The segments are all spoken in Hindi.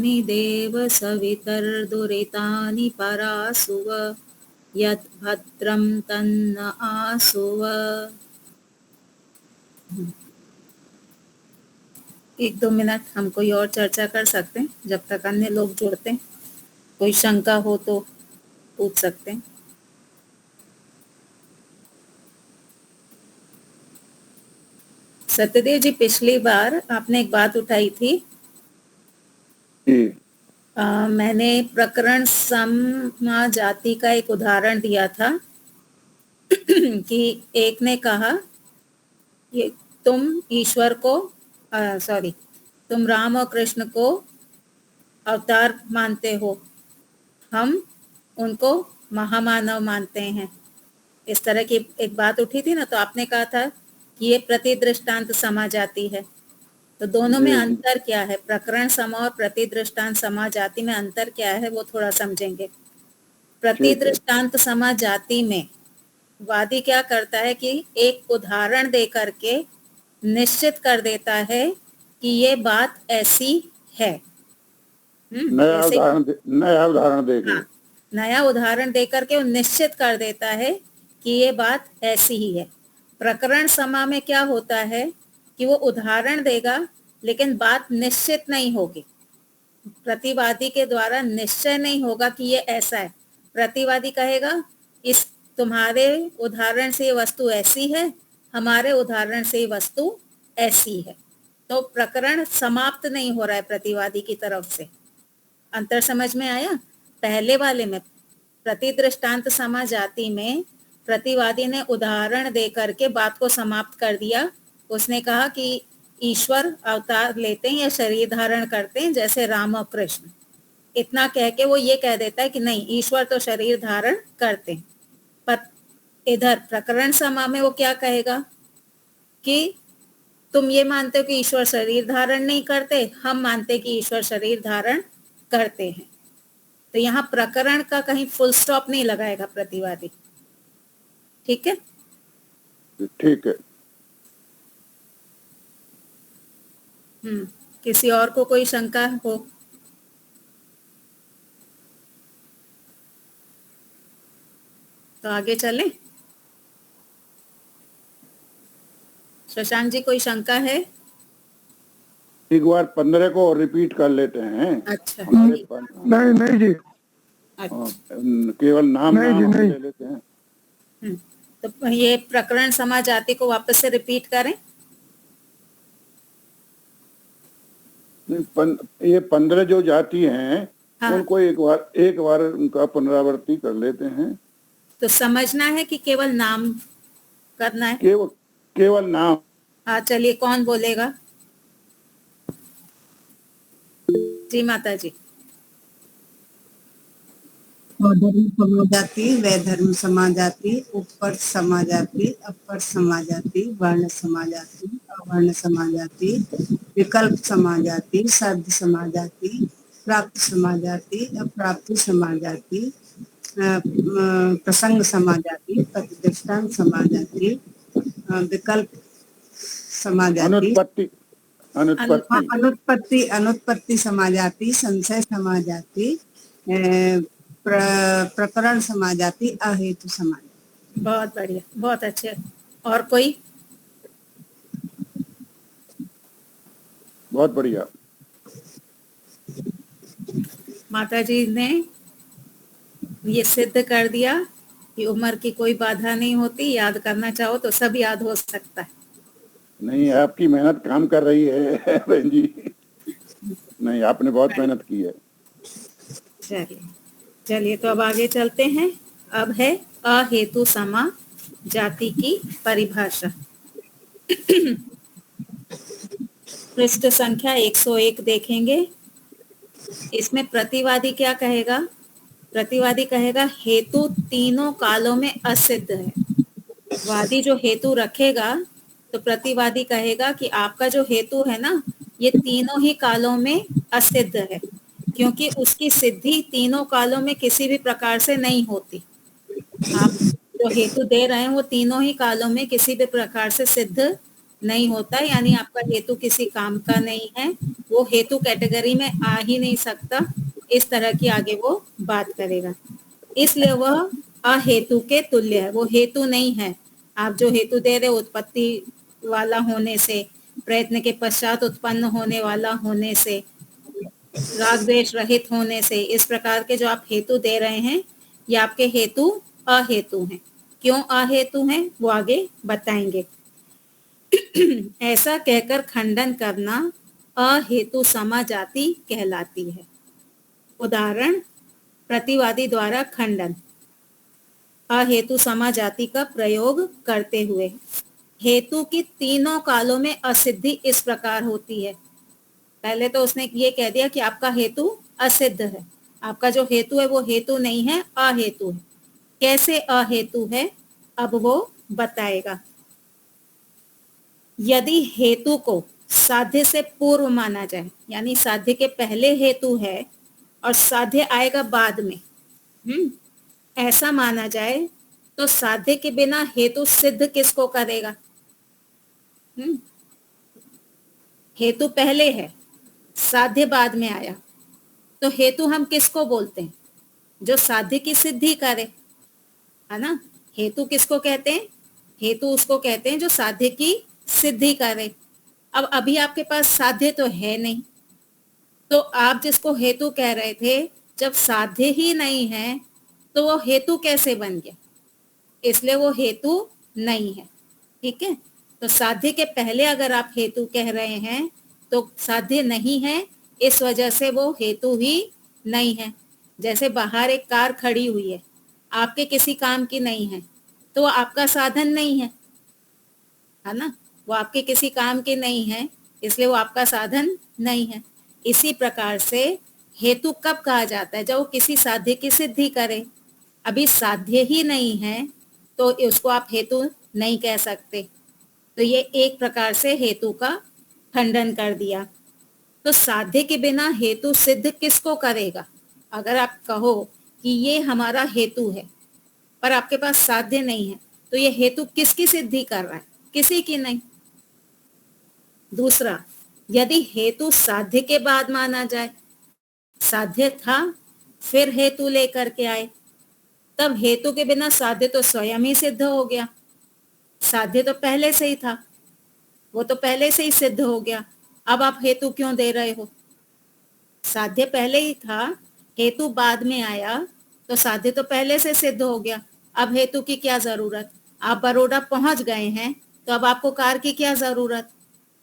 देव सवितर्दुरितानि परासुव यत् भद्रं तन्न आसुव। 1-2 मिनट हम कोई और चर्चा कर सकते हैं जब तक अन्य लोग जुड़ते हैं। कोई शंका हो तो पूछ सकते हैं। सत्यदेव जी, पिछली बार आपने एक बात उठाई थी। मैंने प्रकरण सम जाति का एक उदाहरण दिया था कि एक ने कहा ये तुम ईश्वर को तुम राम और कृष्ण को अवतार मानते हो, हम उनको महामानव मानते हैं। इस तरह की एक बात उठी थी ना, तो आपने कहा था कि ये प्रतिदृष्टांत समा जाती है। तो दोनों में अंतर क्या है? प्रकरण समा और प्रतिदृष्टांत समा जाति में अंतर क्या है वो थोड़ा समझेंगे। प्रतिदृष्टांत समा जाति में वादी क्या करता है कि एक उदाहरण दे करके निश्चित कर देता है कि ये बात ऐसी है। नया उदाहरण देके, हाँ, नया उदाहरण दे करके वो निश्चित कर देता है कि ये बात ऐसी ही है। प्रकरण समा में क्या होता है कि वो उदाहरण देगा लेकिन बात निश्चित नहीं होगी। प्रतिवादी के द्वारा निश्चय नहीं होगा कि ये ऐसा है। प्रतिवादी कहेगा इस तुम्हारे उदाहरण से ये वस्तु ऐसी है, हमारे उदाहरण से ये वस्तु ऐसी है। तो प्रकरण समाप्त नहीं हो रहा है प्रतिवादी की तरफ से। अंतर समझ में आया? पहले वाले में प्रतिदृष्टांत समा जाति में प्रतिवादी ने उदाहरण दे करके बात को समाप्त कर दिया। उसने कहा कि ईश्वर अवतार लेते हैं या शरीर धारण करते हैं जैसे राम और कृष्ण। इतना कह के वो ये कह देता है कि नहीं, ईश्वर तो शरीर धारण करते हैं। पर इधर प्रकरण समा में वो क्या कहेगा कि तुम ये मानते हो कि ईश्वर शरीर धारण नहीं करते, हम मानते कि ईश्वर शरीर धारण करते हैं। तो यहाँ प्रकरण का कहीं फुल स्टॉप नहीं लगाएगा प्रतिवादी। ठीक है? ठीक है। किसी और को कोई शंका हो? तो आगे चलें। शशांक जी, कोई शंका है? एक बार 15 को रिपीट कर लेते हैं। अच्छा, नहीं जी, केवल नाम नहीं ले लेते हैं। तो ये प्रकरण समा जाति को वापस से रिपीट करें। ये 15 जो जाति हैं, हाँ, उनको एक बार उनका पुनरावृत्ति कर लेते हैं। तो समझना है कि केवल नाम करना है? केवल नाम। हाँ, चलिए, कौन बोलेगा? जी माता जी। धर्म समाजाति, वैधर्म समाजाति, उपर समाजाति, अपर समाजाति, वर्ण समाजाति, अवर्ण समाजाति, विकल्प समाजाति, शब्द समाजाति, प्राप्त समाजाति, अप्राप्त समाजाति, प्रसंग समाजाति, प्रतिदृष्टांत समाजाति, विकल्प समाजाति, अनुत्पत्ति समाजाति, संशय समाजाति, प्रकरण समाजाति, अहेतु समाजाति। बहुत बढ़िया, बहुत अच्छे। और कोई? बहुत बढ़िया। माता जी ने ये सिद्ध कर दिया कि उम्र की कोई बाधा नहीं होती, याद करना चाहो तो सब याद हो सकता है। नहीं, आपकी मेहनत काम कर रही है बहन जी। नहीं, आपने बहुत मेहनत की है। चलिए, तो अब आगे चलते हैं। अब है अहेतु समा जाति की परिभाषा। पृष्ठ संख्या 101 देखेंगे। इसमें प्रतिवादी क्या कहेगा? प्रतिवादी कहेगा हेतु तीनों कालों में असिद्ध है। वादी जो हेतु रखेगा तो प्रतिवादी कहेगा कि आपका जो हेतु है ना, ये तीनों ही कालों में असिद्ध है, क्योंकि उसकी सिद्धि तीनों कालों में किसी भी प्रकार से नहीं होती। आप जो हेतु दे रहे हैं वो तीनों ही कालों में किसी भी प्रकार से सिद्ध नहीं होता, यानी आपका हेतु किसी काम का नहीं है, वो हेतु कैटेगरी में आ ही नहीं सकता। इस तरह की आगे वो बात करेगा, इसलिए वह अहेतु के तुल्य है, वो हेतु नहीं है। आप जो हेतु दे रहे उत्पत्ति वाला होने से, प्रयत्न के पश्चात उत्पन्न होने वाला होने से, राग द्वेष रहित होने से, इस प्रकार के जो आप हेतु दे रहे हैं ये आपके हेतु अहेतु हैं। क्यों अहेतु हैं वो आगे बताएंगे। ऐसा कहकर खंडन करना अहेतु समाजाति कहलाती है। उदाहरण, प्रतिवादी द्वारा खंडन। अहेतु समाजाति का प्रयोग करते हुए, हेतु की तीनों कालों में असिद्धि इस प्रकार होती है। पहले तो उसने ये कह दिया कि आपका हेतु असिद्ध है, आपका जो हेतु है वो हेतु नहीं है, अहेतु है। कैसे अहेतु है अब वो बताएगा। यदि हेतु को साध्य से पूर्व माना जाए, यानी साध्य के पहले हेतु है और साध्य आएगा बाद में, ऐसा माना जाए तो साध्य के बिना हेतु सिद्ध किसको करेगा। हेतु पहले है, साध्य बाद में आया, तो हेतु हम किसको बोलते हैं, जो साध्य की सिद्धि करे, है ना। हेतु किसको कहते हैं, हेतु उसको कहते हैं जो साध्य की सिद्धि करे। अब अभी आपके पास साध्य तो है नहीं, तो आप जिसको हेतु कह रहे थे, जब साध्य ही नहीं है तो वो हेतु कैसे बन गया, इसलिए वो हेतु नहीं है। ठीक है, तो साध्य के पहले अगर आप हेतु कह रहे हैं तो साध्य नहीं है, इस वजह से वो हेतु ही नहीं है। जैसे बाहर एक कार खड़ी हुई है, आपके किसी काम की नहीं है, तो वो आपका साधन नहीं है, है ना। वो आपके किसी काम की नहीं है, इसलिए वो आपका साधन नहीं है। इसी प्रकार से हेतु कब कहा जाता है, जब वो किसी साध्य की सिद्धि करे। अभी साध्य ही नहीं है तो उसको आप हेतु नहीं कह सकते। तो ये एक प्रकार से हेतु का खंडन कर दिया। तो साध्य के बिना हेतु सिद्ध किसको करेगा। अगर आप कहो कि ये हमारा हेतु है पर आपके पास साध्य नहीं है, तो ये हेतु किसकी सिद्धि कर रहा है, किसी की नहीं। दूसरा, यदि हेतु साध्य के बाद माना जाए, साध्य था फिर हेतु लेकर के आए, तब हेतु के बिना साध्य तो स्वयं ही सिद्ध हो गया। साध्य तो पहले से ही था, वो तो पहले से ही सिद्ध हो गया। अब आप हेतु क्यों दे रहे हो, साध्य पहले ही था, हेतु बाद में आया, तो साध्य तो पहले से सिद्ध हो गया। अब हेतु की क्या जरूरत, आप बड़ौदा पहुंच गए हैं तो अब आपको कार की क्या जरूरत,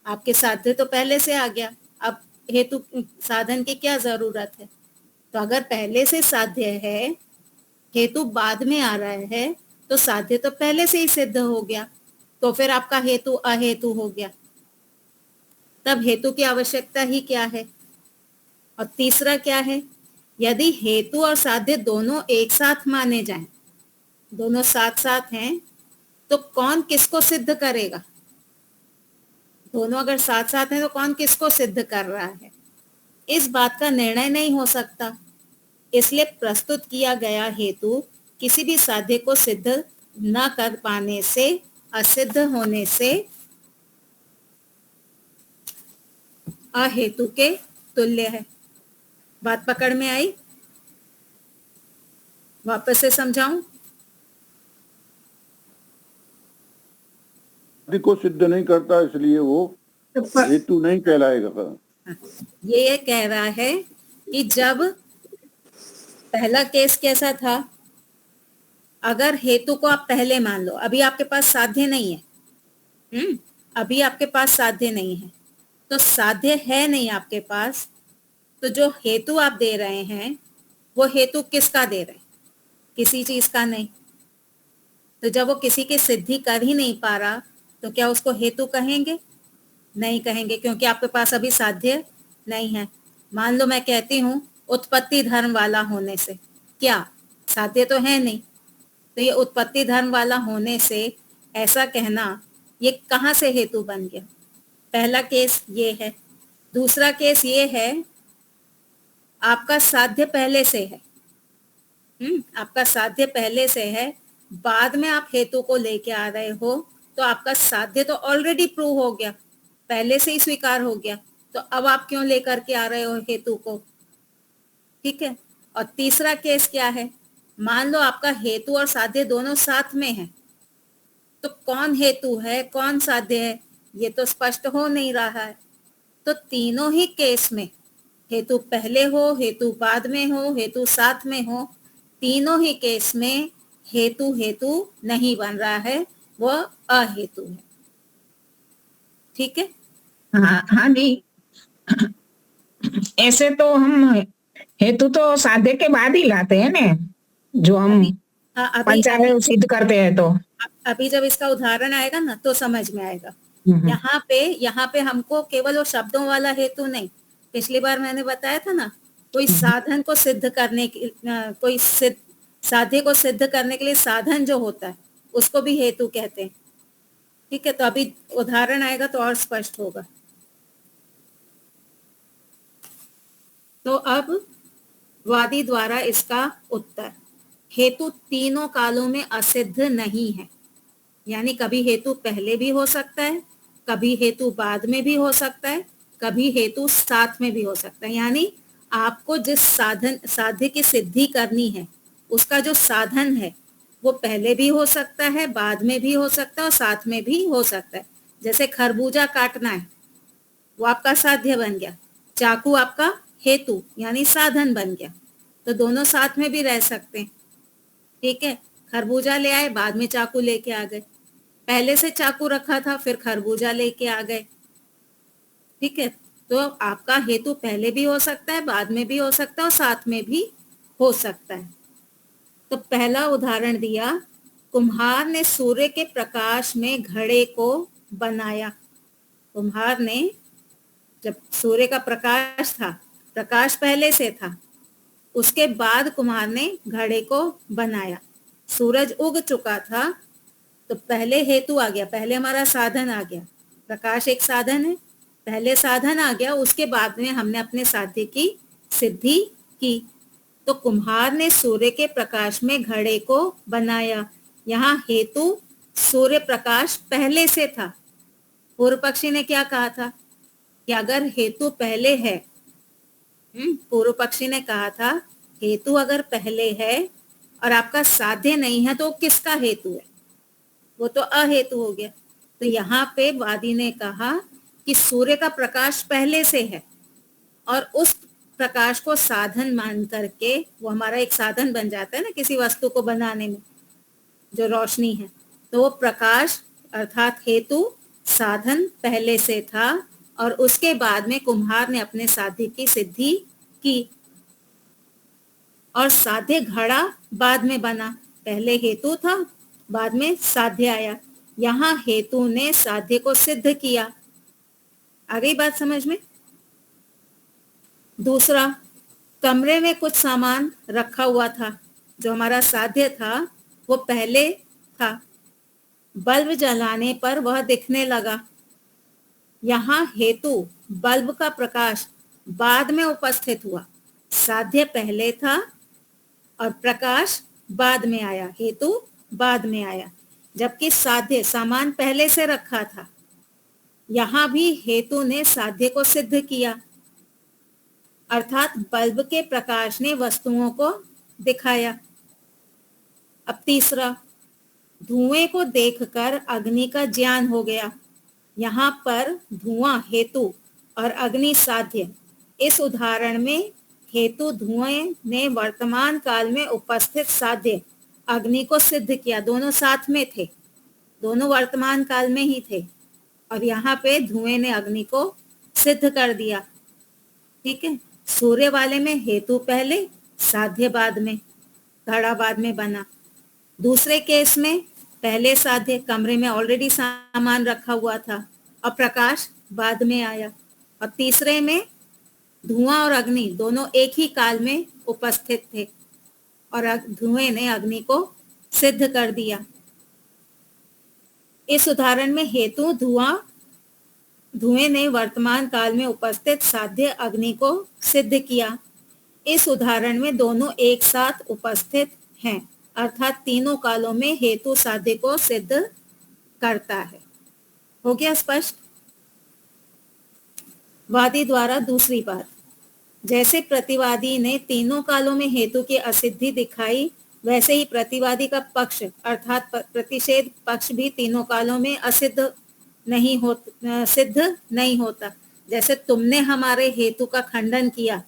आपके साध्य तो पहले से आ गया, अब हेतु साधन की क्या जरूरत है। तो अगर पहले से साध्य है, हेतु बाद में आ रहा है, तो साध्य तो पहले से ही सिद्ध हो गया, तो फिर आपका हेतु अहेतु हो गया। तब हेतु की आवश्यकता ही क्या है। और तीसरा क्या है, यदि हेतु और साध्य दोनों एक साथ माने जाएं, दोनों साथ साथ हैं, तो कौन किसको सिद्ध करेगा। दोनों अगर साथ साथ हैं तो कौन किसको सिद्ध कर रहा है, इस बात का निर्णय नहीं हो सकता। इसलिए प्रस्तुत किया गया हेतु किसी भी साध्य को सिद्ध न कर पाने से, असिद्ध होने से अहेतु के तुल्य है। बात पकड़ में आई, वापस से समझाऊं। को सिद्ध नहीं करता, इसलिए वो हेतु नहीं कहलाएगा। ये कह रहा है कि जब पहला केस कैसा था, अगर हेतु को आप पहले मान लो, अभी आपके पास साध्य नहीं है, अभी आपके पास साध्य नहीं है, तो साध्य है नहीं आपके पास, तो जो हेतु आप दे रहे हैं वो हेतु किसका दे रहे हैं, किसी चीज का नहीं। तो जब वो किसी की सिद्धि कर ही नहीं पा रहा, तो क्या उसको हेतु कहेंगे, नहीं कहेंगे, क्योंकि आपके पास अभी साध्य नहीं है। मान लो मैं कहती हूँ उत्पत्ति धर्म वाला होने से, क्या साध्य तो है नहीं, तो ये उत्पत्ति धर्म वाला होने से ऐसा कहना, ये कहाँ से हेतु बन गया। पहला केस ये है। दूसरा केस ये है, आपका साध्य पहले से है, आपका साध्य पहले से है, बाद में आप हेतु को लेके आ रहे हो, तो आपका साध्य तो ऑलरेडी प्रूव हो गया, पहले से ही स्वीकार हो गया, तो अब आप क्यों लेकर के आ रहे हो हेतु को? ठीक है। और तीसरा केस क्या है, मान लो आपका हेतु और साध्य दोनों साथ में है, तो कौन हेतु है कौन साध्य है ये तो स्पष्ट हो नहीं रहा है। तो तीनों ही केस में, हेतु पहले हो, हेतु बाद में हो, हेतु साथ में हो, तीनों ही केस में हेतु हेतु नहीं बन रहा है, वह अहेतु है। ठीक है। हाँ हाँ जी, ऐसे तो हम हेतु तो साध्य के बाद ही लाते हैं ना, जो हम हाँ, अभी पंचावय सिद्ध करते हैं। तो अभी जब इसका उदाहरण आएगा ना तो समझ में आएगा। यहाँ पे हमको केवल वो शब्दों वाला हेतु नहीं, पिछली बार मैंने बताया था ना, कोई साधन को सिद्ध करने के, कोई साध्य को सिद्ध करने के लिए साधन जो होता है उसको भी हेतु कहते हैं। ठीक है, तो अभी उदाहरण आएगा तो और स्पष्ट होगा। तो अब वादी द्वारा इसका उत्तर, हेतु तीनों कालों में असिद्ध नहीं है, यानी कभी हेतु पहले भी हो सकता है, कभी हेतु बाद में भी हो सकता है, कभी हेतु साथ में भी हो सकता है। यानी आपको जिस साध्य की सिद्धि करनी है उसका जो साधन है वो पहले भी हो सकता है, बाद में भी हो सकता है और साथ में भी हो सकता है। जैसे खरबूजा काटना है, वो आपका साध्य बन गया, चाकू आपका हेतु यानी साधन बन गया, तो दोनों साथ में भी रह सकते हैं। ठीक है, खरबूजा ले आए, बाद में चाकू लेके आ गए, पहले से चाकू रखा था फिर खरबूजा लेके आ गए। ठीक है, तो आपका हेतु पहले भी हो सकता है, बाद में भी हो सकता है और साथ में भी हो सकता है। तो पहला उदाहरण दिया, कुम्हार ने सूर्य के प्रकाश में घड़े को बनाया। कुम्हार ने, जब सूर्य का प्रकाश था, प्रकाश पहले से था, उसके बाद कुम्हार ने घड़े को बनाया। सूरज उग चुका था तो पहले हेतु आ गया, पहले हमारा साधन आ गया, प्रकाश एक साधन है, पहले साधन आ गया, उसके बाद में हमने अपने साध्य की सिद्धि की। तो कुम्हार ने सूर्य के प्रकाश में घड़े को बनाया, यहाँ हेतु सूर्य प्रकाश पहले से था। पूर्व पक्षी ने क्या कहा था कि अगर हेतु पहले है, पूर्व पक्षी ने कहा था हेतु अगर पहले है और आपका साध्य नहीं है तो किसका हेतु है, वो तो अहेतु हो गया। तो यहाँ पे वादी ने कहा कि सूर्य का प्रकाश पहले से है और उस प्रकाश को साधन मान करके, वो हमारा एक साधन बन जाता है ना किसी वस्तु को बनाने में, जो रोशनी है, तो वो प्रकाश अर्थात हेतु साधन पहले से था और उसके बाद में कुम्हार ने अपने साध्य की सिद्धि की। और साध्य घड़ा बाद में बना, पहले हेतु था बाद में साध्य आया, यहाँ हेतु ने साध्य को सिद्ध किया। आ गई बात समझ में? दूसरा, कमरे में कुछ सामान रखा हुआ था, जो हमारा साध्य था वो पहले था, बल्ब जलाने पर वह दिखने लगा। यहाँ हेतु बल्ब का प्रकाश बाद में उपस्थित हुआ, साध्य पहले था और प्रकाश बाद में आया, हेतु बाद में आया, जबकि साध्य सामान पहले से रखा था। यहाँ भी हेतु ने साध्य को सिद्ध किया, अर्थात बल्ब के प्रकाश ने वस्तुओं को दिखाया। अब तीसरा, धुएं को देखकर अग्नि का ज्ञान हो गया। यहाँ पर धुआं हेतु और अग्नि साध्य। इस उदाहरण में हेतु धुएं ने वर्तमान काल में उपस्थित साध्य अग्नि को सिद्ध किया, दोनों साथ में थे, दोनों वर्तमान काल में ही थे, और यहाँ पे धुएं ने अग्नि को सिद्ध कर दिया। ठीक है, सूर्य वाले में हेतु पहले साध्य बाद में, घड़ा बाद में बना। दूसरे केस में पहले साध्य, कमरे में ऑलरेडी सामान रखा हुआ था और प्रकाश बाद में आया। और तीसरे में धुआं और अग्नि दोनों एक ही काल में उपस्थित थे और धुएं ने अग्नि को सिद्ध कर दिया। इस उदाहरण में हेतु धुएं ने वर्तमान काल में उपस्थित साध्य अग्नि को सिद्ध किया। इस उदाहरण में दोनों एक साथ उपस्थित हैं, अर्थात तीनों कालों में हेतु साध्य को सिद्ध करता है। हो गया स्पष्ट? वादी द्वारा दूसरी बात, जैसे प्रतिवादी ने तीनों कालों में हेतु की असिद्धि दिखाई, वैसे ही प्रतिवादी का पक्ष अर्थात प्रतिषेध पक्ष भी तीनों कालों में सिद्ध नहीं होता। जैसे तुमने हमारे हेतु का खंडन किया,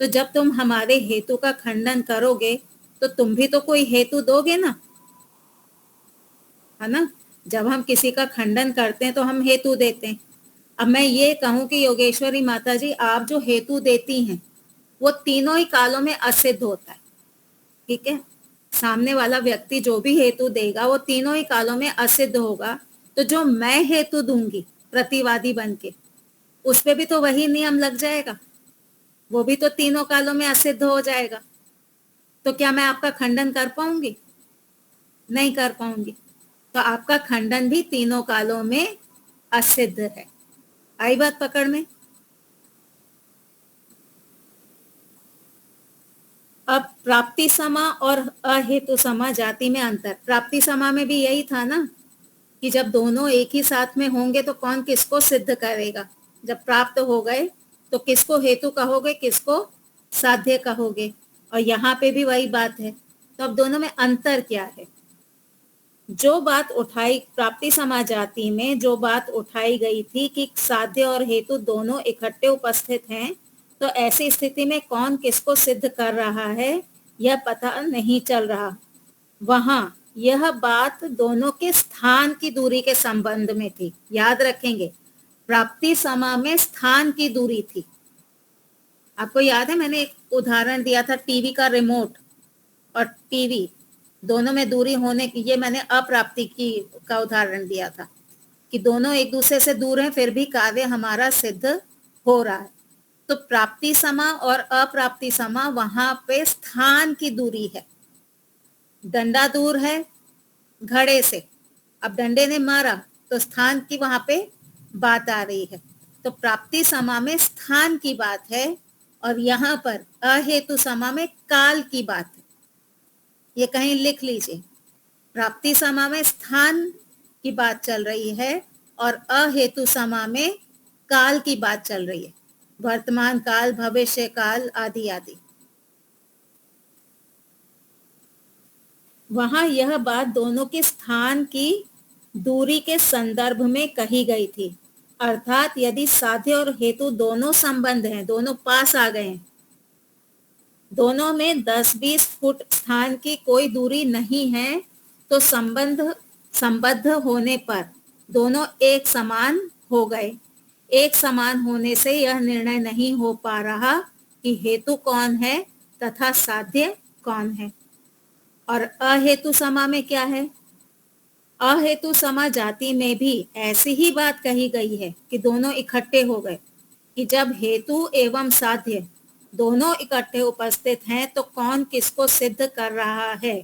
तो जब तुम हमारे हेतु का खंडन करोगे तो तुम भी तो कोई हेतु दोगे ना, है ना? जब हम किसी का खंडन करते हैं तो हम हेतु देते हैं। अब मैं ये कहूं कि योगेश्वरी माता जी, आप जो हेतु देती हैं वो तीनों ही कालों में असिद्ध होता है, ठीक है? सामने वाला व्यक्ति जो भी हेतु देगा वो तीनों ही कालों में असिद्ध होगा। तो जो मैं हेतु दूंगी प्रतिवादी बनके, उस पे भी तो वही नियम लग जाएगा, वो भी तो तीनों कालों में असिद्ध हो जाएगा। तो क्या मैं आपका खंडन कर पाऊंगी? नहीं कर पाऊंगी। तो आपका खंडन भी तीनों कालों में असिद्ध है। आई बात पकड़ में? अब प्राप्ति समा और अहेतु समा जाति में अंतर। प्राप्ति समा में भी यही था ना कि जब दोनों एक ही साथ में होंगे तो कौन किसको सिद्ध करेगा। जब प्राप्त हो गए तो किसको हेतु कहोगे, किसको साध्य कहोगे। और यहाँ पे भी वही बात है। तो अब दोनों में अंतर क्या है? जो बात उठाई प्राप्ति समा जाति में, जो बात उठाई गई थी कि साध्य और हेतु दोनों इकट्ठे उपस्थित हैं, तो ऐसी स्थिति में कौन किसको सिद्ध कर रहा है यह पता नहीं चल रहा। वहां यह बात दोनों के स्थान की दूरी के संबंध में थी। याद रखेंगे, प्राप्ति समा में स्थान की दूरी थी। आपको याद है मैंने एक उदाहरण दिया था, टीवी का रिमोट और टीवी दोनों में दूरी होने की, ये मैंने अप्राप्ति की का उदाहरण दिया था कि दोनों एक दूसरे से दूर हैं फिर भी कार्य हमारा सिद्ध हो रहा है। तो प्राप्ति समा और अप्राप्ति समा, वहां पे स्थान की दूरी है। डंडा दूर है घड़े से, अब डंडे ने मारा तो स्थान की वहां पे बात आ रही है। तो प्राप्ति समा में स्थान की बात है और यहाँ पर अहेतु समा में काल की बात है। ये कहीं लिख लीजिए, प्राप्ति समा में स्थान की बात चल रही है और अहेतु समा में काल की बात चल रही है, वर्तमान काल, भविष्य काल आदि आदि। वहां यह बात दोनों के स्थान की दूरी के संदर्भ में कही गई थी। अर्थात यदि साध्य और हेतु दोनों संबंध हैं, दोनों पास आ गए हैं, दोनों में 10-20 फुट स्थान की कोई दूरी नहीं है, तो संबद्ध होने पर दोनों एक समान हो गए। एक समान होने से यह निर्णय नहीं हो पा रहा कि हेतु कौन है तथा साध्य कौन है। और अहेतु समा में क्या है? अहेतु समा जाति में भी ऐसी ही बात कही गई है कि दोनों इकट्ठे हो गए, कि जब हेतु एवं साध्य दोनों इकट्ठे उपस्थित हैं तो कौन किसको सिद्ध कर रहा है।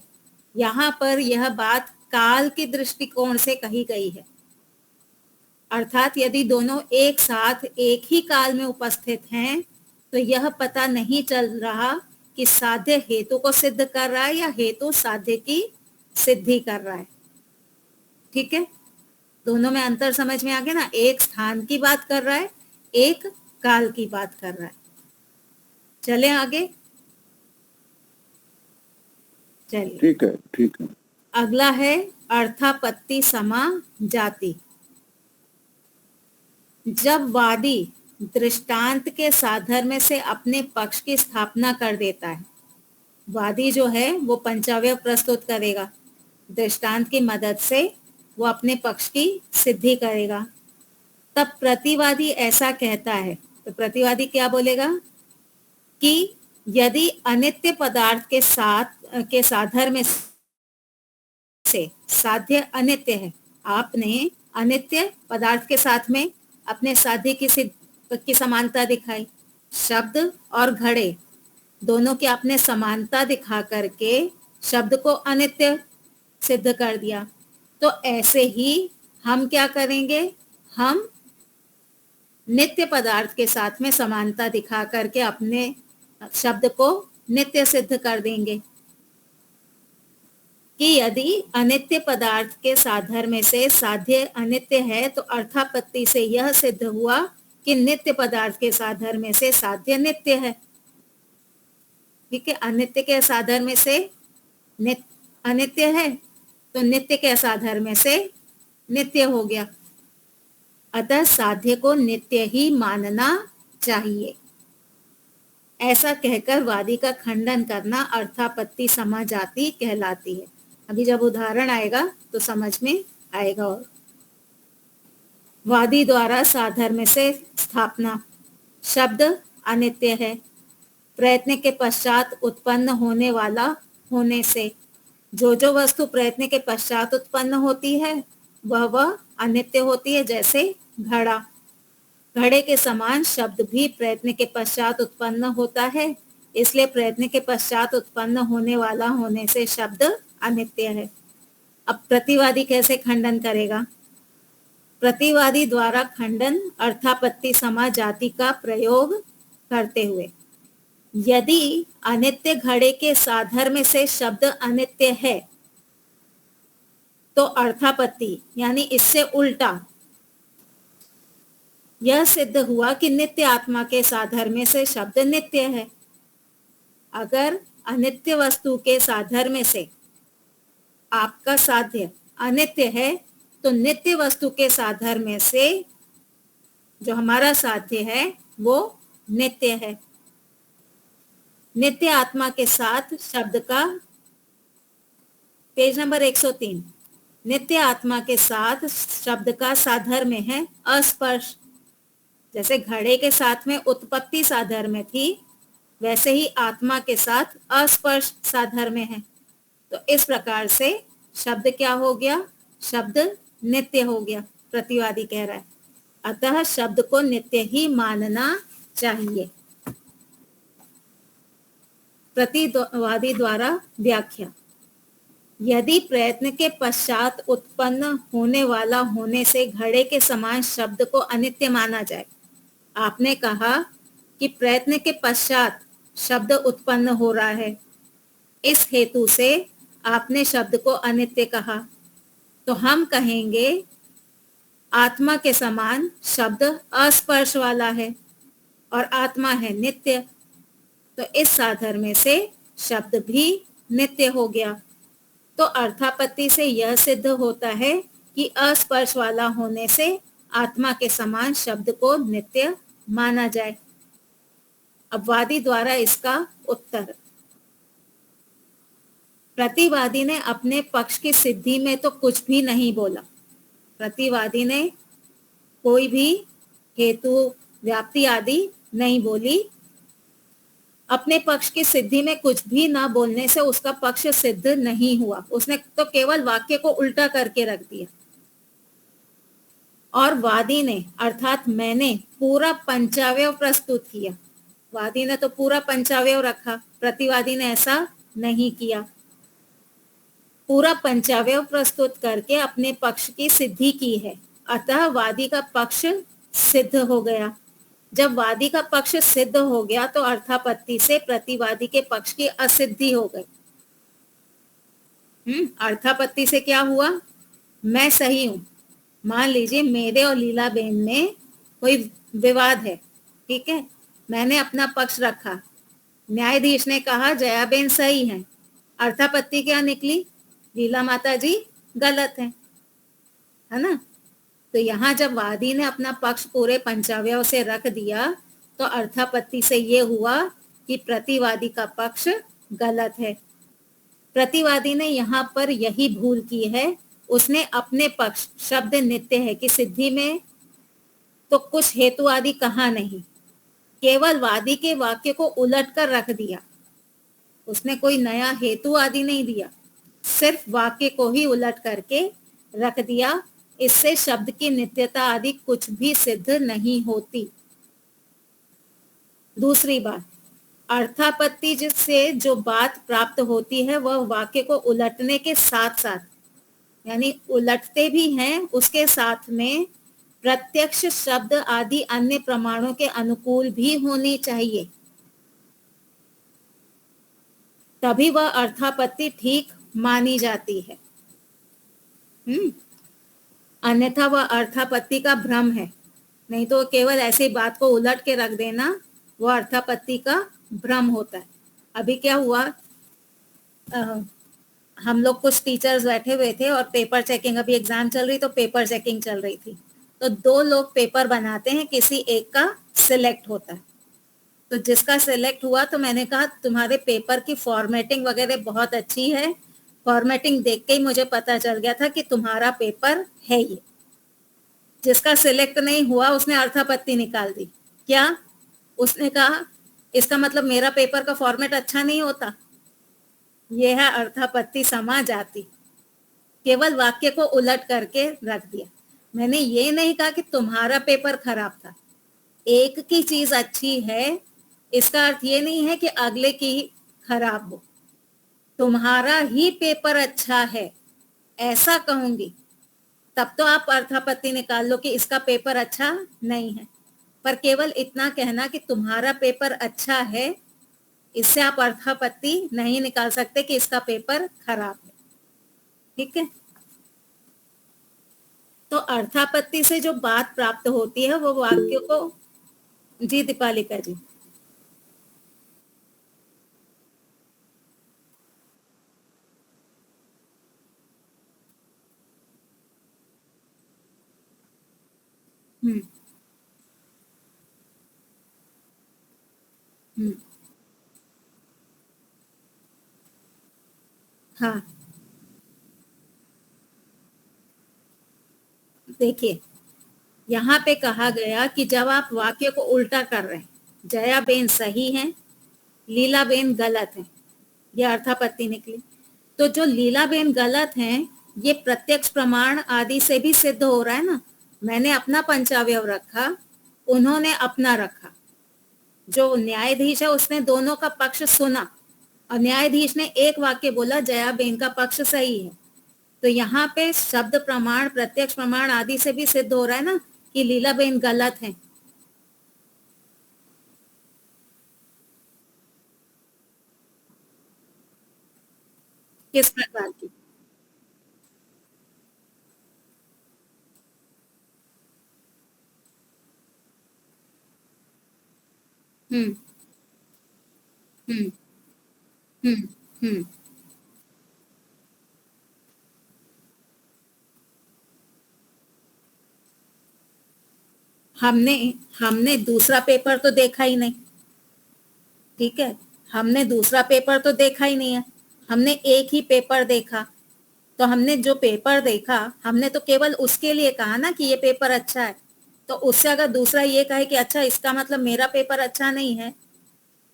यहाँ पर यह बात काल के दृष्टिकोण से कही गई है। अर्थात यदि दोनों एक साथ एक ही काल में उपस्थित हैं तो यह पता नहीं चल रहा कि साध्य हेतु को सिद्ध कर रहा है या हेतु साध्य की सिद्धि कर रहा है। ठीक है, दोनों में अंतर समझ में आ गया ना? एक स्थान की बात कर रहा है, एक काल की बात कर रहा है। चले आगे, चलिए ठीक है, ठीक है। अगला है अर्थापत्ति समा जाति। जब वादी दृष्टांत के साधर्म्य से अपने पक्ष की स्थापना कर देता है, वादी जो है वो पंचावय प्रस्तुत करेगा, दृष्टांत की मदद से वो अपने पक्ष की सिद्धि करेगा, तब प्रतिवादी ऐसा कहता है। तो प्रतिवादी क्या बोलेगा कि यदि अनित्य पदार्थ के साधर्म्य से साध्य अनित्य है, आपने अनित्य पदार्थ के साथ में अपने साध्य की समानता दिखाई, शब्द और घड़े दोनों की आपने समानता दिखा करके शब्द को अनित्य सिद्ध कर दिया। तो ऐसे ही हम क्या करेंगे, हम नित्य पदार्थ के साथ में समानता दिखा करके अपने शब्द को नित्य सिद्ध कर देंगे। कि यदि अनित्य पदार्थ के साधर्म से साध्य अनित्य है तो अर्थापत्ति से यह सिद्ध हुआ कि नित्य पदार्थ के साधर्म से साध्य नित्य है। ठीक है, अनित्य के साधर्म से अनित्य है तो नित्य के साधर्म से नित्य हो गया, अतः साध्य को नित्य ही मानना चाहिए। ऐसा कहकर वादी का खंडन करना अर्थापत्ति समाजाति कहलाती है। अभी जब उदाहरण आएगा तो समझ में आएगा। और वादी द्वारा साधर्म से स्थापना, शब्द अनित्य है, प्रयत्न के पश्चात उत्पन्न होने वाला होने से जो वस्तु प्रयत्न के पश्चात उत्पन्न होती है वह अनित्य होती है। जैसे घड़ा, घड़े के समान शब्द भी प्रयत्न के पश्चात उत्पन्न होता है, इसलिए प्रयत्न के पश्चात उत्पन्न होने वाला होने से शब्द अनित्य है। अब प्रतिवादी कैसे खंडन करेगा? प्रतिवादी द्वारा खंडन अर्थापत्ति समाजाति का प्रयोग करते हुए, यदि अनित्य घड़े के साधर्म से शब्द अनित्य है तो अर्थापत्ति यानी इससे उल्टा यह सिद्ध हुआ कि नित्य आत्मा के साधर्म से शब्द नित्य है। अगर अनित्य वस्तु के साधर्म से आपका साध्य अनित्य है तो नित्य वस्तु के साधर्म से जो हमारा साध्य है वो नित्य है। नित्य आत्मा के साथ शब्द का, पेज नंबर 103, नित्य आत्मा के साथ शब्द का साधर्म है अस्पर्श। जैसे घड़े के साथ में उत्पत्ति साधर्म थी, वैसे ही आत्मा के साथ अस्पर्श साधर्म है। तो इस प्रकार से शब्द क्या हो गया? शब्द नित्य हो गया, प्रतिवादी कह रहा है। अतः शब्द को नित्य ही मानना चाहिए। प्रतिवादी द्वारा व्याख्या, यदि प्रयत्न के पश्चात उत्पन्न होने वाला होने से घड़े के समान शब्द को अनित्य माना जाए। आपने कहा कि प्रयत्न के पश्चात शब्द उत्पन्न हो रहा है, इस हेतु से आपने शब्द को अनित्य कहा, तो हम कहेंगे आत्मा के समान शब्द अस्पर्श वाला है और आत्मा है नित्य, तो इस साधर्म से शब्द भी नित्य हो गया। तो अर्थापत्ति से यह सिद्ध होता है कि अस्पर्श वाला होने से आत्मा के समान शब्द को नित्य माना जाए। अब वादी द्वारा इसका उत्तर, प्रतिवादी ने अपने पक्ष की सिद्धि में तो कुछ भी नहीं बोला। प्रतिवादी ने कोई भी हेतु व्याप्ति आदि नहीं बोली। अपने पक्ष की सिद्धि में कुछ भी ना बोलने से उसका पक्ष सिद्ध नहीं हुआ। उसने तो केवल वाक्य को उल्टा करके रख दिया। और वादी ने अर्थात मैंने पूरा पंचावयव प्रस्तुत किया। वादी ने तो पूरा पंचावयव रखा, प्रतिवादी ने ऐसा नहीं किया। पूरा पंचावयव प्रस्तुत करके अपने पक्ष की सिद्धि की है, अतः वादी का पक्ष सिद्ध हो गया। जब वादी का पक्ष सिद्ध हो गया तो अर्थापत्ति से प्रतिवादी के पक्ष की असिद्धि हो गई। अर्थापत्ति से क्या हुआ? मैं सही हूं। मान लीजिए मेरे और लीलाबेन में कोई विवाद है, ठीक है, मैंने अपना पक्ष रखा, न्यायाधीश ने कहा जयाबेन सही है। अर्थापत्ति क्या निकली? लीला माता जी गलत है ना। तो यहाँ जब वादी ने अपना पक्ष पूरे पंचावयव से रख दिया तो अर्थापत्ति से ये हुआ कि प्रतिवादी का पक्ष गलत है। प्रतिवादी ने यहाँ पर यही भूल की है, उसने अपने पक्ष शब्द नित्य है कि सिद्धि में तो कुछ हेतु आदि कहा नहीं, केवल वादी के वाक्य को उलट कर रख दिया। उसने कोई नया हेतु आदि नहीं दिया, सिर्फ वाक्य को ही उलट करके रख दिया। इससे शब्द की नित्यता आदि कुछ भी सिद्ध नहीं होती। दूसरी बात, अर्थापत्ति जिससे जो बात प्राप्त होती है वह वाक्य को उलटने के साथ साथ, यानी उलटते भी हैं, उसके साथ में प्रत्यक्ष शब्द आदि अन्य प्रमाणों के अनुकूल भी होनी चाहिए, तभी वह अर्थापत्ति ठीक मानी जाती है। अन्यथा वह अर्थापत्ति का भ्रम है। नहीं तो केवल ऐसी बात को उलट के रख देना वो अर्थापत्ति का भ्रम होता है। अभी क्या हुआ, हम लोग कुछ टीचर्स बैठे हुए थे और पेपर चेकिंग, अभी एग्जाम चल रही तो पेपर चेकिंग चल रही थी। तो दो लोग पेपर बनाते हैं, किसी एक का सिलेक्ट होता है। तो जिसका सिलेक्ट हुआ तो मैंने कहा तुम्हारे पेपर की फॉर्मेटिंग वगैरह बहुत अच्छी है, फॉर्मेटिंग देख के ही मुझे पता चल गया था कि तुम्हारा पेपर है ये। जिसका सिलेक्ट नहीं हुआ उसने अर्थापत्ति निकाल दी। क्या? उसने कहा इसका मतलब मेरा पेपर का फॉर्मेट अच्छा नहीं होता। यह है अर्थापत्ति समाजाति। केवल वाक्य को उलट करके रख दिया। मैंने ये नहीं कहा कि तुम्हारा पेपर खराब था। एक की चीज अच्छी है इसका अर्थ ये नहीं है कि अगले की खराब हो। तुम्हारा ही पेपर अच्छा है ऐसा कहूंगी तब तो आप अर्थापत्ति निकाल लो कि इसका पेपर अच्छा नहीं है। पर केवल इतना कहना कि तुम्हारा पेपर अच्छा है, इससे आप अर्थापत्ति नहीं निकाल सकते कि इसका पेपर खराब है। ठीक है, तो अर्थापत्ति से जो बात प्राप्त होती है वो वाक्य को, जी दीपालिका जी। हम्म हम्म हाँ, देखिए यहाँ पे कहा गया कि जब आप वाक्य को उल्टा कर रहे हैं, जया बेन सही है, लीला बेन गलत है, ये अर्थापत्ति निकली। तो जो लीला बेन गलत हैं ये प्रत्यक्ष प्रमाण आदि से भी सिद्ध हो रहा है ना। मैंने अपना पंचावयव रखा, उन्होंने अपना रखा। जो न्यायाधीश है उसने दोनों का पक्ष सुना और न्यायाधीश ने एक वाक्य बोला जया बेन का पक्ष सही है। तो यहाँ पे शब्द प्रमाण, प्रत्यक्ष प्रमाण आदि से भी सिद्ध हो रहा है ना कि लीला बेन गलत है। किस प्रकार की? हम्म हम्म हम्म हम्म हमने हमने दूसरा पेपर तो देखा ही नहीं। ठीक है, हमने दूसरा पेपर तो देखा ही नहीं है, हमने एक ही पेपर देखा। तो हमने जो पेपर देखा हमने तो केवल उसके लिए कहा ना कि ये पेपर अच्छा है। तो उससे अगर दूसरा ये कहे कि अच्छा इसका मतलब मेरा पेपर अच्छा नहीं है,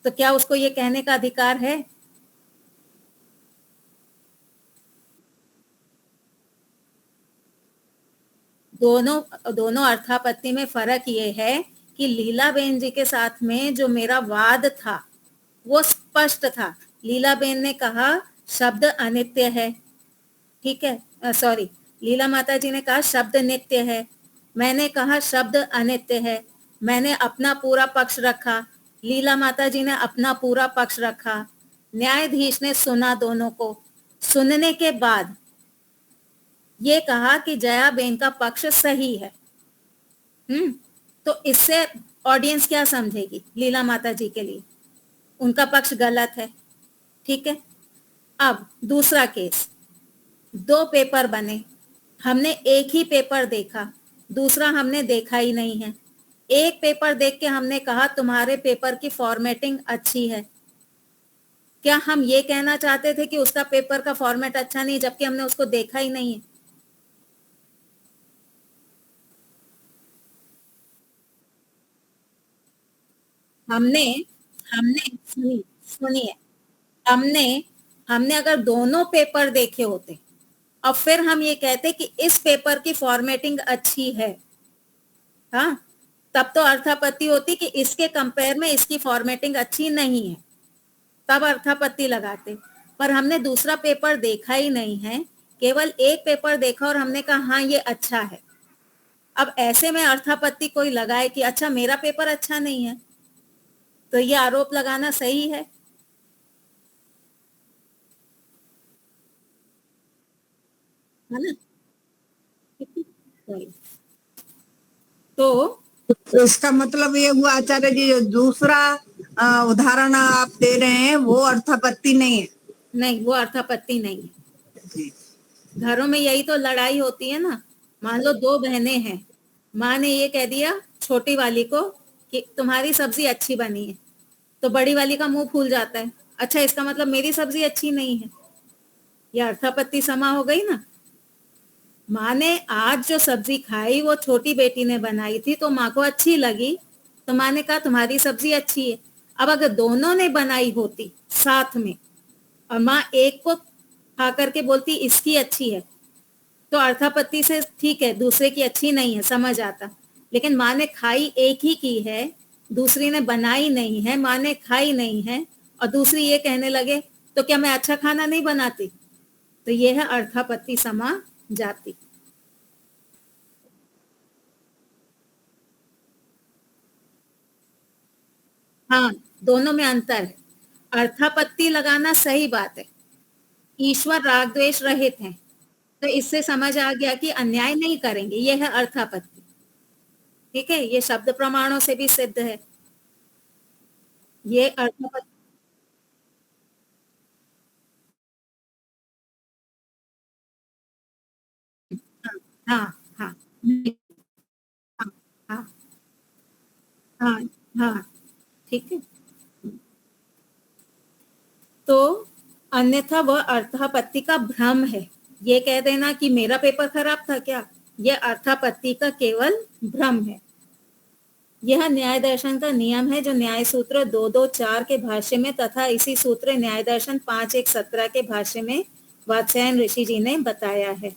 तो क्या उसको ये कहने का अधिकार है? दोनों दोनों अर्थापत्ति में फर्क ये है कि लीला बेन जी के साथ में जो मेरा वाद था वो स्पष्ट था। लीला बेन ने कहा शब्द अनित्य है। ठीक है, सॉरी, लीला माता जी ने कहा शब्द नित्य है, मैंने कहा शब्द अनित्य है। मैंने अपना पूरा पक्ष रखा, लीला माता जी ने अपना पूरा पक्ष रखा। न्यायाधीश ने सुना दोनों को, सुनने के बाद ये कहा कि जया बेन का पक्ष सही है। तो इससे ऑडियंस क्या समझेगी? लीला माता जी के लिए उनका पक्ष गलत है। ठीक है, अब दूसरा केस, दो पेपर बने, हमने एक ही पेपर देखा, दूसरा हमने देखा ही नहीं है। एक पेपर देख के हमने कहा तुम्हारे पेपर की फॉर्मेटिंग अच्छी है। क्या हम ये कहना चाहते थे कि उसका पेपर का फॉर्मेट अच्छा नहीं, जबकि हमने उसको देखा ही नहीं है? हमने हमने सुनिए, हमने हमने अगर दोनों पेपर देखे होते और फिर हम ये कहते कि इस पेपर की फॉर्मेटिंग अच्छी है, हाँ, तब तो अर्थापत्ति होती कि इसके कंपेयर में इसकी फॉर्मेटिंग अच्छी नहीं है, तब अर्थापत्ति लगाते। पर हमने दूसरा पेपर देखा ही नहीं है, केवल एक पेपर देखा और हमने कहा हाँ ये अच्छा है। अब ऐसे में अर्थापत्ति कोई लगाए कि अच्छा मेरा पेपर अच्छा नहीं है, तो ये आरोप लगाना सही है? है ना। तो तो इसका मतलब ये हुआ आचार्य जी, जो दूसरा उदाहरण आप दे रहे हैं वो अर्थापत्ति नहीं है। नहीं, वो अर्थापत्ति नहीं है। जी। घरों में यही तो लड़ाई होती है ना। मान लो दो बहनें हैं, माँ ने ये कह दिया छोटी वाली को कि तुम्हारी सब्जी अच्छी बनी है, तो बड़ी वाली का मुंह फूल जाता है, अच्छा इसका मतलब मेरी सब्जी अच्छी नहीं है। यह अर्थापत्ति समा हो गई ना। माँ ने आज जो सब्जी खाई वो छोटी बेटी ने बनाई थी, तो माँ को अच्छी लगी, तो माँ ने कहा तुम्हारी सब्जी अच्छी है। अब अगर दोनों ने बनाई होती साथ में और माँ एक को खा करके बोलती इसकी अच्छी है, तो अर्थापत्ति से ठीक है, दूसरे की अच्छी नहीं है, समझ आता। लेकिन माँ ने खाई एक ही की है, दूसरी ने बनाई नहीं है, माँ ने खाई नहीं है, और दूसरी ये कहने लगे तो क्या मैं अच्छा खाना नहीं बनाती, तो ये है अर्थापत्ति समा जाति। हाँ, दोनों में अंतर है। अर्थापत्ति लगाना सही बात है, ईश्वर राग द्वेष रहित हैं, तो इससे समझ आ गया कि अन्याय नहीं करेंगे, ये है अर्थापत्ति। ठीक है, ये शब्द प्रमाणों से भी सिद्ध है। ये अर्थापत्ति। हाँ हाँ हाँ हाँ हाँ हाँ, ठीक है। तो अन्यथा वह अर्थापत्ति का भ्रम है। ये कह देना कि मेरा पेपर खराब था क्या, यह अर्थापत्ति का केवल भ्रम है। यह न्याय दर्शन का नियम है जो न्याय सूत्र 224 के भाष्य में तथा इसी सूत्र न्याय दर्शन 5.1.17 के भाष्य में वात्स्यायन ऋषि जी ने बताया है।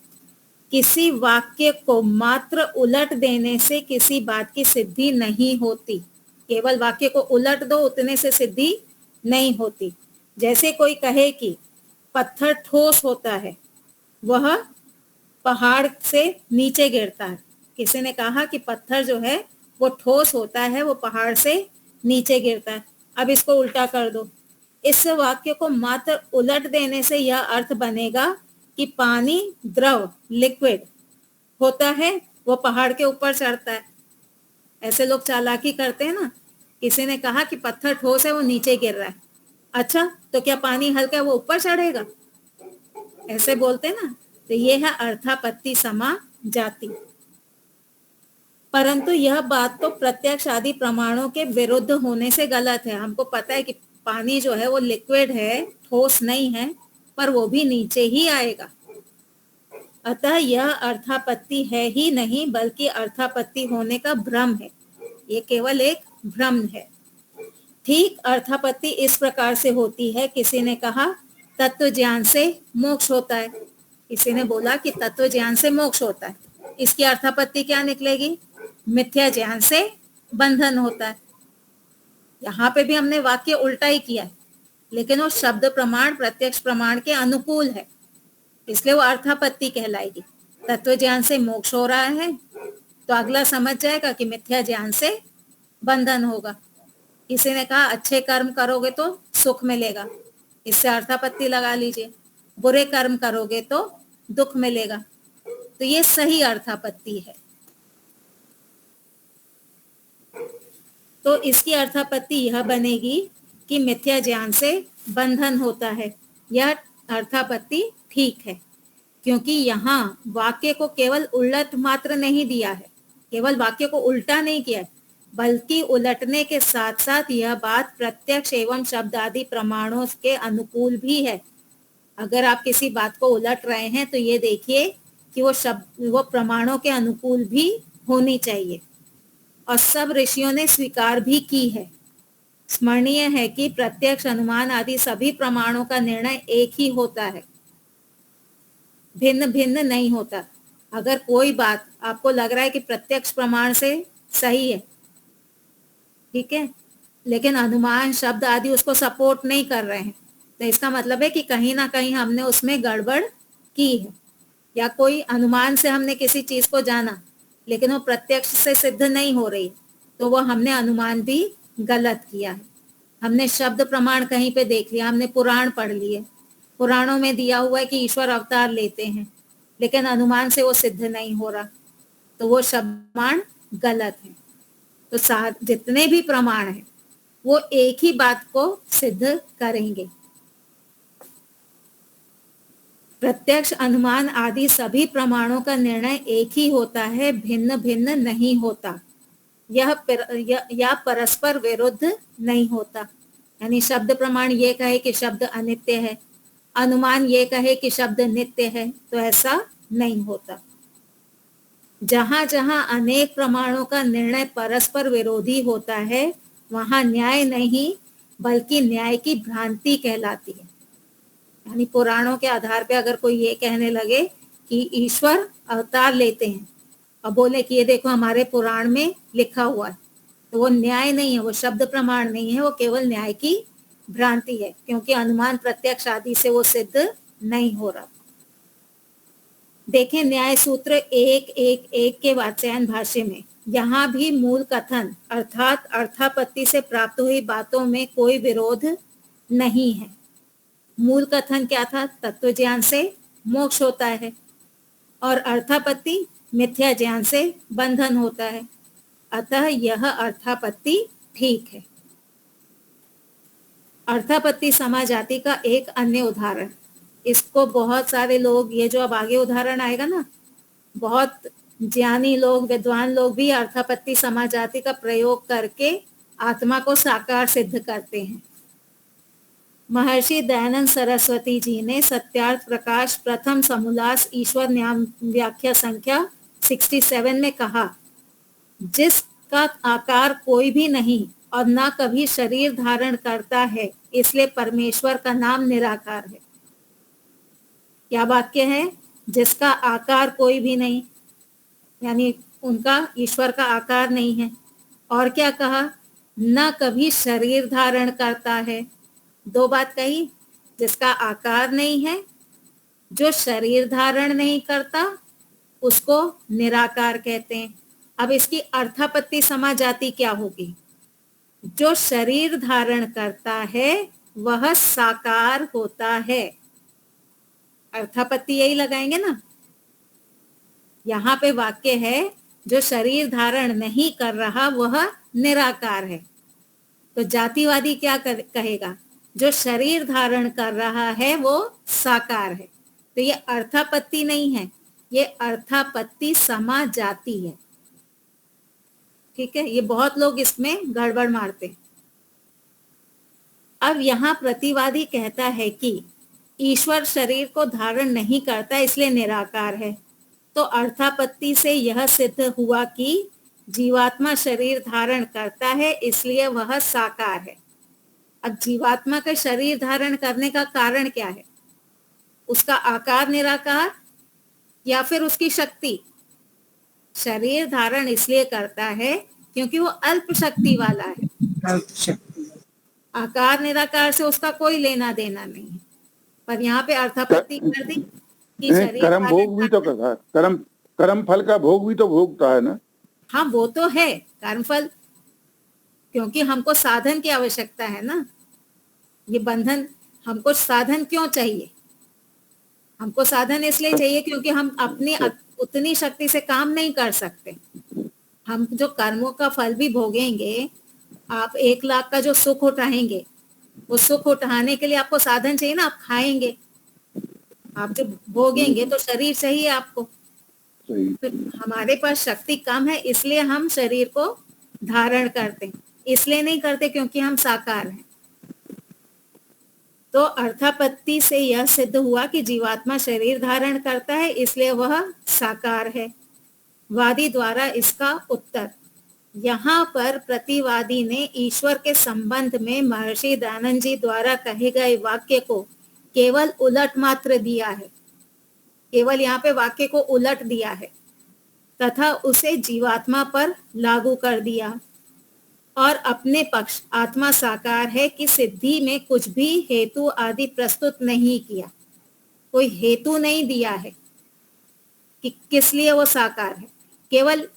किसी वाक्य को मात्र उलट देने से किसी बात की सिद्धि नहीं होती। केवल वाक्य को उलट दो, उतने से सिद्धि नहीं होती। जैसे कोई कहे कि पत्थर ठोस होता है, वह पहाड़ से नीचे गिरता है। किसी ने कहा कि पत्थर जो है वो ठोस होता है, वो पहाड़ से नीचे गिरता है। अब इसको उल्टा कर दो, इस वाक्य को मात्र उलट देने से यह अर्थ बनेगा कि पानी द्रव लिक्विड होता है, वो पहाड़ के ऊपर चढ़ता है। ऐसे लोग चालाकी करते हैं ना। किसी ने कहा कि पत्थर ठोस है, वो नीचे गिर रहा है, अच्छा तो क्या पानी हल्का है, वो ऊपर चढ़ेगा, ऐसे बोलते ना। तो ये है अर्थापत्ति समा जाति। परंतु यह बात तो प्रत्यक्ष आदि प्रमाणों के विरुद्ध होने से गलत है। हमको पता है कि पानी जो है वो लिक्विड है, ठोस नहीं है, पर वो भी नीचे ही आएगा। अतः यह अर्थापत्ति है ही नहीं, बल्कि अर्थापत्ति होने का भ्रम है। ये केवल एक भ्रम है। ठीक अर्थापत्ति इस प्रकार से होती है। किसी ने कहा तत्व ज्ञान से मोक्ष होता है, किसी ने बोला कि तत्व ज्ञान से मोक्ष होता है, इसकी अर्थापत्ति क्या निकलेगी, मिथ्या ज्ञान से बंधन होता है। यहाँ पे भी हमने वाक्य उल्टा ही किया है, लेकिन वो शब्द प्रमाण प्रत्यक्ष प्रमाण के अनुकूल है, इसलिए वो अर्थापत्ति कहलाएगी। तत्व ज्ञान से मोक्ष हो रहा है, तो अगला समझ जाएगा कि मिथ्या ज्ञान से बंधन होगा। किसी ने कहा अच्छे कर्म करोगे तो सुख मिलेगा, इससे अर्थापत्ति लगा लीजिए। बुरे कर्म करोगे तो दुख मिलेगा, तो ये सही अर्थापत्ति है। तो इसकी अर्थापत्ति यह बनेगी कि मिथ्या ज्ञान से बंधन होता है। यह अर्थापत्ति ठीक है, क्योंकि यहाँ वाक्य को केवल उलट मात्र नहीं दिया है, केवल वाक्य को उल्टा नहीं किया है, बल्कि उलटने के साथ साथ यह बात प्रत्यक्ष एवं शब्द आदि प्रमाणों के अनुकूल भी है। अगर आप किसी बात को उलट रहे हैं तो ये देखिए कि वो प्रमाणों के अनुकूल भी होनी चाहिए, और सब ऋषियों ने स्वीकार भी की है। स्मरणीय है कि प्रत्यक्ष अनुमान आदि सभी प्रमाणों का निर्णय एक ही होता है, भिन्न भिन्न नहीं होता। अगर कोई बात आपको लग रहा है कि प्रत्यक्ष प्रमाण से सही है, ठीक है, लेकिन अनुमान शब्द आदि उसको सपोर्ट नहीं कर रहे हैं, तो इसका मतलब है कि कहीं ना कहीं हमने उसमें गड़बड़ की है। या कोई अनुमान से हमने किसी चीज को जाना, लेकिन वो प्रत्यक्ष से सिद्ध नहीं हो रही, तो वो हमने अनुमान भी गलत किया है। हमने शब्द प्रमाण कहीं पे देख लिया, हमने पुराण पढ़ लिए, पुराणों में दिया हुआ है कि ईश्वर अवतार लेते हैं, लेकिन अनुमान से वो सिद्ध नहीं हो रहा, तो वो प्रमाण गलत है। तो जितने भी प्रमाण हैं वो एक ही बात को सिद्ध करेंगे। प्रत्यक्ष, अनुमान आदि सभी प्रमाणों का निर्णय एक ही होता है, भिन्न भिन्न नहीं होता। यह परस्पर विरुद्ध नहीं होता। यानी शब्द प्रमाण ये कहे कि शब्द अनित्य है, अनुमान ये कहे कि शब्द नित्य है, तो ऐसा नहीं होता। जहां जहां अनेक प्रमाणों का निर्णय परस्पर विरोधी होता है, वहां न्याय नहीं बल्कि न्याय की भ्रांति कहलाती है। यानी पुराणों के आधार पे अगर कोई ये कहने लगे कि ईश्वर अवतार लेते हैं और बोले कि ये देखो हमारे पुराण में लिखा हुआ है, तो वो न्याय नहीं है, वो शब्द प्रमाण नहीं है, वो केवल न्याय की भ्रांति है, क्योंकि अनुमान प्रत्यक्ष आदि से वो सिद्ध नहीं हो रहा। देखें न्याय सूत्र 1.1.1 के वात्स्यायन भाष्य में, यहाँ भी मूल कथन अर्थात अर्थापत्ति से प्राप्त हुई बातों में कोई विरोध नहीं है। मूल कथन क्या था? तत्व ज्ञान से मोक्ष होता है और अर्थापत्ति मिथ्या ज्ञान से बंधन होता है, अतः यह अर्थापत्ति ठीक है। अर्थापत्ति समाजाति का एक अन्य उदाहरण, इसको बहुत सारे लोग, ये जो अब आगे उदाहरण आएगा ना, बहुत ज्ञानी लोग, विद्वान लोग भी अर्थापत्ति समाजाति का प्रयोग करके आत्मा को साकार सिद्ध करते हैं। महर्षि दयानंद सरस्वती जी ने सत्यार्थ प्रकाश प्रथम समोल्लास ईश्वर न्याम व्याख्या संख्या 67 में कहा, जिसका आकार कोई भी नहीं और ना कभी शरीर धारण करता है, इसलिए परमेश्वर का नाम निराकार है। क्या वाक्य है? जिसका आकार कोई भी नहीं, यानी उनका ईश्वर का आकार नहीं है। और क्या कहा? न कभी शरीर धारण करता है। दो बात कही, जिसका आकार नहीं है, जो शरीर धारण नहीं करता, उसको निराकार कहते हैं। अब इसकी अर्थापत्ति समाजाति क्या होगी? जो शरीर धारण करता है वह साकार होता है। अर्थापत्ति यही लगाएंगे ना। यहाँ पे वाक्य है, जो शरीर धारण नहीं कर रहा वह निराकार है। तो जातिवादी क्या कहेगा? जो शरीर धारण कर रहा है वो साकार है। तो ये अर्थापत्ति नहीं है, ये अर्थापत्ति समाजाति है। ठीक है, ये बहुत लोग इसमें गड़बड़ मारते। अब यहाँ प्रतिवादी कहता है कि ईश्वर शरीर को धारण नहीं करता इसलिए निराकार है, तो अर्थापत्ति से यह सिद्ध हुआ कि जीवात्मा शरीर धारण करता है इसलिए वह साकार है। अब जीवात्मा का शरीर धारण करने का कारण क्या है? उसका आकार निराकार या फिर उसकी शक्ति? शरीर धारण इसलिए करता है क्योंकि वो अल्प शक्ति वाला है। आकार निराकार से उसका कोई लेना देना नहीं है। पर यहाँ पे अर्थापत्ति कर दी कि शरीर कर्म भोग भी तो करता है, कर्म फल का भोग भी तो भोगता है ना। हाँ, वो तो है कर्म फल, क्योंकि हमको साधन की आवश्यकता है ना। ये बंधन, हमको साधन क्यों चाहिए? हमको साधन इसलिए चाहिए क्योंकि हम अपनी उतनी शक्ति से काम नहीं कर सकते। हम जो कर्मों का फल भी भोगेंगे, आप 1 लाख का जो सुख उठाएंगे, वो सुख उठाने के लिए आपको साधन चाहिए ना। आप खाएंगे, आप जो भोगेंगे तो शरीर चाहिए आपको। तो हमारे पास शक्ति कम है इसलिए हम शरीर को धारण करते हैं, इसलिए नहीं करते क्योंकि हम साकार हैं। तो अर्थापत्ति से यह सिद्ध हुआ कि जीवात्मा शरीर धारण करता है इसलिए वह साकार है। वादी द्वारा इसका उत्तर, यहाँ पर प्रतिवादी ने ईश्वर के संबंध में महर्षि दयानंद जी द्वारा कहे गए वाक्य को केवल उलट मात्र दिया है। केवल यहाँ पे वाक्य को उलट दिया है तथा उसे जीवात्मा पर लागू कर दिया और अपने पक्ष आत्मा साकार है कि सिद्धि में कुछ भी हेतु आदि प्रस्तुत नहीं किया। कोई हेतु नहीं दिया है कि किस लिए वो साकार है, केवल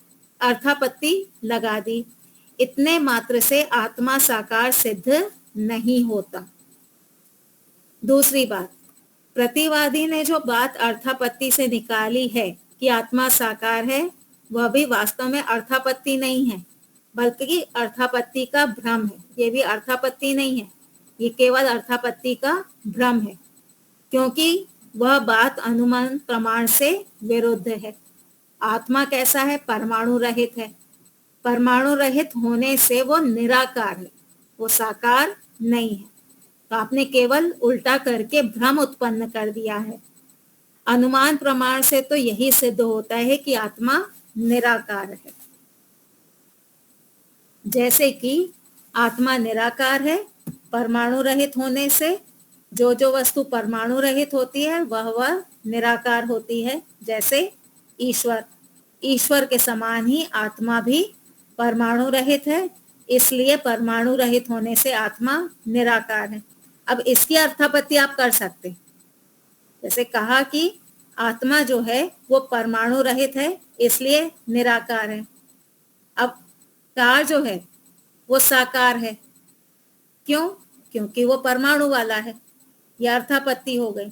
अर्थापत्ति लगा दी। इतने मात्र से आत्मा साकार सिद्ध नहीं होता। दूसरी बात, प्रतिवादी ने जो बात अर्थापत्ति से निकाली है कि आत्मा साकार है, वह भी वास्तव में अर्थापत्ति नहीं है, बल्कि अर्थापत्ति का भ्रम है। ये भी अर्थापत्ति नहीं है, ये केवल अर्थापत्ति का भ्रम है, क्योंकि वह बात अनुमान प्रमाण से विरुद्ध है। आत्मा कैसा है? परमाणु रहित है। परमाणु रहित होने से वो निराकार है, वो साकार नहीं है। तो आपने केवल उल्टा करके भ्रम उत्पन्न कर दिया है। अनुमान प्रमाण से तो यही सिद्ध होता है कि आत्मा निराकार है। जैसे कि आत्मा निराकार है, परमाणु रहित होने से जो जो वस्तु परमाणु रहित होती है वह निराकार होती है। जैसे ईश्वर के समान ही आत्मा भी परमाणु रहित है, इसलिए परमाणु रहित होने से आत्मा निराकार है। अब इसकी अर्थापत्ति आप कर सकते, जैसे कहा कि आत्मा जो है वो परमाणु रहित है इसलिए निराकार है। अब कार जो है वो साकार है, क्यों? क्योंकि वो परमाणु वाला है। यह अर्थापत्ति हो गई।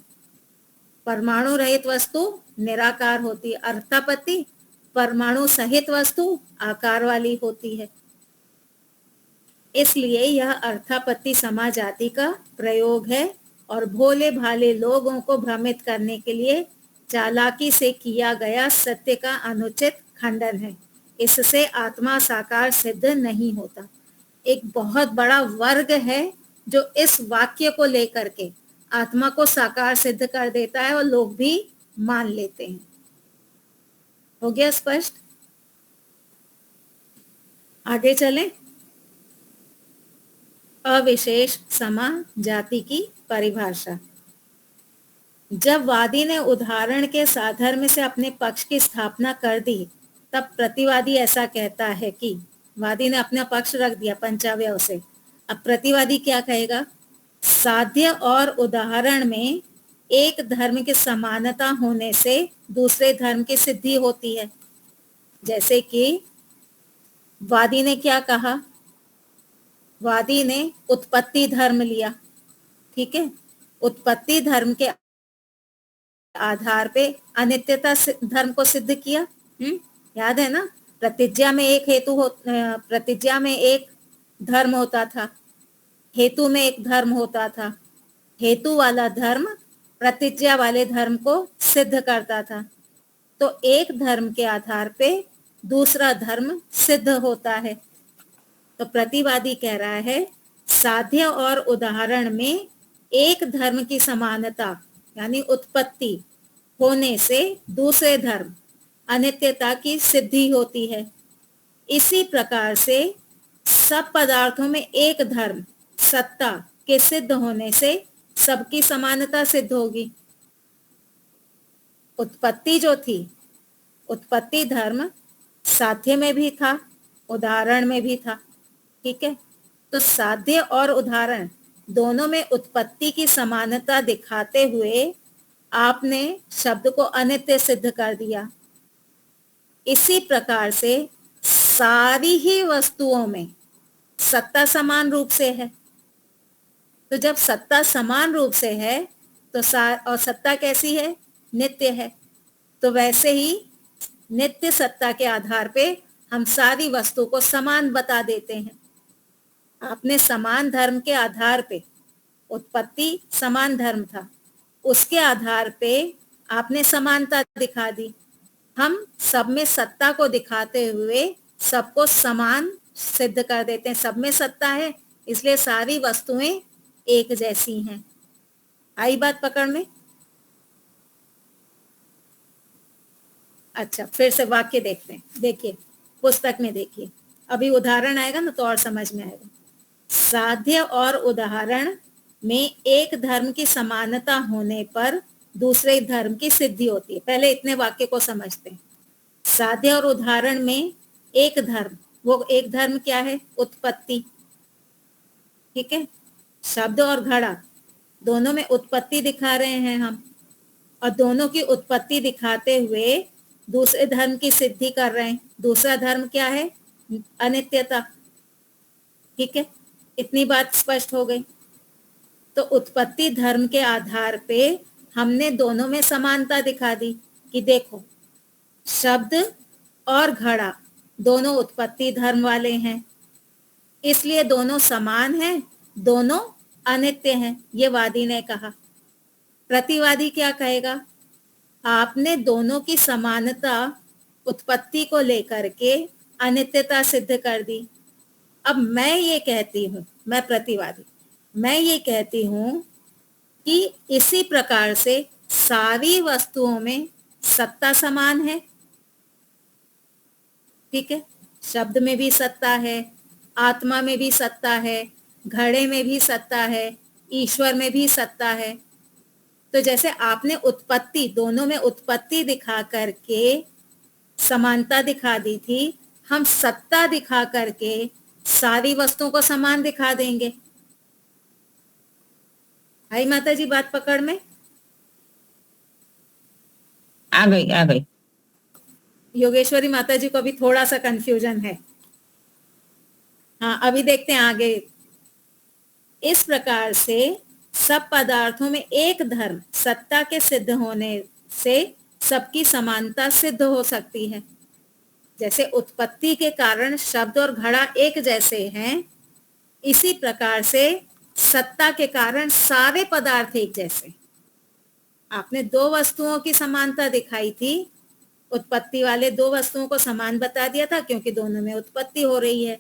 परमाणु रहित वस्तु निराकार होती है, अर्थापत्ति परमाणु सहित वस्तु आकार वाली होती है। इसलिए यह अर्थापत्ति समाजाति का प्रयोग है और भोले भाले लोगों को भ्रमित करने के लिए चालाकी से किया गया सत्य का अनुचित खंडन है। इससे आत्मा साकार सिद्ध नहीं होता। एक बहुत बड़ा वर्ग है जो इस वाक्य को लेकर के आत्मा को साकार सिद्ध कर देता है और लोग भी मान लेते हैं। हो गया स्पष्ट? आगे चलें। अविशेष समा जाति की परिभाषा। जब वादी ने उदाहरण के साधर्म से अपने पक्ष की स्थापना कर दी, तब प्रतिवादी ऐसा कहता है कि वादी ने अपना पक्ष रख दिया पंचावयव से। अब प्रतिवादी क्या कहेगा? साध्य और उदाहरण में एक धर्म की समानता होने से दूसरे धर्म की सिद्धि होती है। जैसे कि वादी ने क्या कहा? वादी ने उत्पत्ति धर्म लिया, ठीक है। उत्पत्ति धर्म के आधार पे अनित्यता धर्म को सिद्ध किया। याद है ना? प्रतिज्ञा में एक प्रतिज्ञा में एक धर्म होता था, हेतु में एक धर्म होता था। हेतु वाला धर्म प्रतिज्ञा वाले धर्म को सिद्ध करता था। तो एक धर्म के आधार पे दूसरा धर्म सिद्ध होता है। तो प्रतिवादी कह रहा है साध्य और उदाहरण में एक धर्म की समानता यानी उत्पत्ति होने से दूसरे धर्म अनित्यता की सिद्धि होती है। इसी प्रकार से सब पदार्थों में एक धर्म सत्ता के सिद्ध होने से सबकी समानता सिद्ध होगी। उत्पत्ति जो थी, उत्पत्ति धर्म साध्य में भी था, उदाहरण में भी था, ठीक है। तो साध्य और उदाहरण दोनों में उत्पत्ति की समानता दिखाते हुए आपने शब्द को अनित्य सिद्ध कर दिया। इसी प्रकार से सारी ही वस्तुओं में सत्ता समान रूप से है। तो जब सत्ता समान रूप से है तो और सत्ता कैसी है? नित्य है। तो वैसे ही नित्य सत्ता के आधार पे हम सारी वस्तु को समान बता देते हैं। आपने समान धर्म के आधार पे, उत्पत्ति समान धर्म था, उसके आधार पे आपने समानता दिखा दी। हम सब में सत्ता को दिखाते हुए सबको समान सिद्ध कर देते हैं। सब में सत्ता है इसलिए सारी वस्तुएं एक जैसी हैं। आई बात पकड़ में? अच्छा, फिर से वाक्य देखते हैं। देखिए पुस्तक में, देखिए अभी उदाहरण आएगा ना तो और समझ में आएगा। साध्य और उदाहरण में एक धर्म की समानता होने पर दूसरे धर्म की सिद्धि होती है। पहले इतने वाक्य को समझते हैं। साध्य और उदाहरण में एक धर्म, वो एक धर्म क्या है? उत्पत्ति, ठीक है। शब्द और घड़ा दोनों में उत्पत्ति दिखा रहे हैं हम, और दोनों की उत्पत्ति दिखाते हुए दूसरे धर्म की सिद्धि कर रहे हैं। दूसरा धर्म क्या है? अनित्यता, ठीक है। इतनी बात स्पष्ट हो गई। तो उत्पत्ति धर्म के आधार पे हमने दोनों में समानता दिखा दी कि देखो शब्द और घड़ा दोनों उत्पत्ति धर्म वाले हैं, इसलिए दोनों समान हैं, दोनों अनित्य हैं, ये वादी ने कहा। प्रतिवादी क्या कहेगा? आपने दोनों की समानता उत्पत्ति को लेकर के अनित्यता सिद्ध कर दी। अब मैं ये कहती हूं, मैं प्रतिवादी, मैं ये कहती हूं कि इसी प्रकार से सारी वस्तुओं में सत्ता समान है। ठीक है, शब्द में भी सत्ता है, आत्मा में भी सत्ता है, घड़े में भी सत्ता है, ईश्वर में भी सत्ता है। तो जैसे आपने उत्पत्ति, दोनों में उत्पत्ति दिखा करके समानता दिखा दी थी, हम सत्ता दिखा करके सारी वस्तुओं को समान दिखा देंगे। आई माता जी बात पकड़ में? आ गई। योगेश्वरी माता जी को भी थोड़ा सा कंफ्यूजन है। हाँ, अभी देखते हैं आगे। इस प्रकार से सब पदार्थों में एक धर्म सत्ता के सिद्ध होने से सबकी समानता सिद्ध हो सकती है। जैसे उत्पत्ति के कारण शब्द और घड़ा एक जैसे हैं, इसी प्रकार से सत्ता के कारण सारे पदार्थ एक जैसे। आपने दो वस्तुओं की समानता दिखाई थी, उत्पत्ति वाले दो वस्तुओं को समान बता दिया था क्योंकि दोनों में उत्पत्ति हो रही है।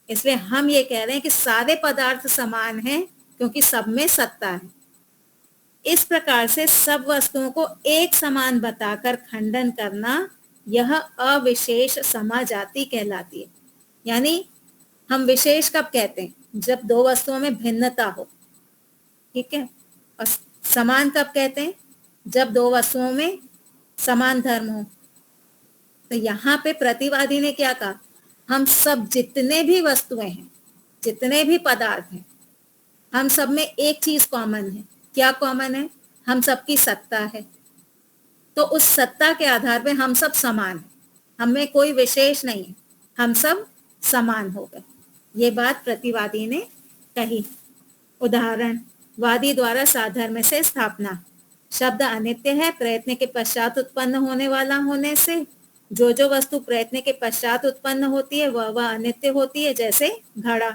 इसलिए हम ये कह रहे हैं कि सारे पदार्थ समान हैं क्योंकि सब में सत्ता है। इस प्रकार से सब वस्तुओं को एक समान बताकर खंडन करना, यह अविशेष समाजाति कहलाती है। यानी हम विशेष कब कहते हैं? जब दो वस्तुओं में भिन्नता हो। ठीक है, और समान कब कहते हैं? जब दो वस्तुओं में समान धर्म हो। तो यहाँ पे प्रतिवादी ने क्या कहा? हम सब जितने भी वस्तुएं हैं, जितने भी पदार्थ हैं, हम सब में एक चीज कॉमन है। क्या कॉमन है? हम सबकी सत्ता है। तो उस सत्ता के आधार पे हम सब समान हैं, हमें कोई विशेष नहीं है, हम सब समान हो गए। ये बात प्रतिवादी ने कही। उदाहरण, वादी द्वारा साधर्म से स्थापना। शब्द अनित्य है, प्रयत्न के पश्चात उत्पन्न होने वाला होने से जो जो वस्तु प्रयत्न के पश्चात उत्पन्न होती है वह अनित्य होती है। जैसे घड़ा,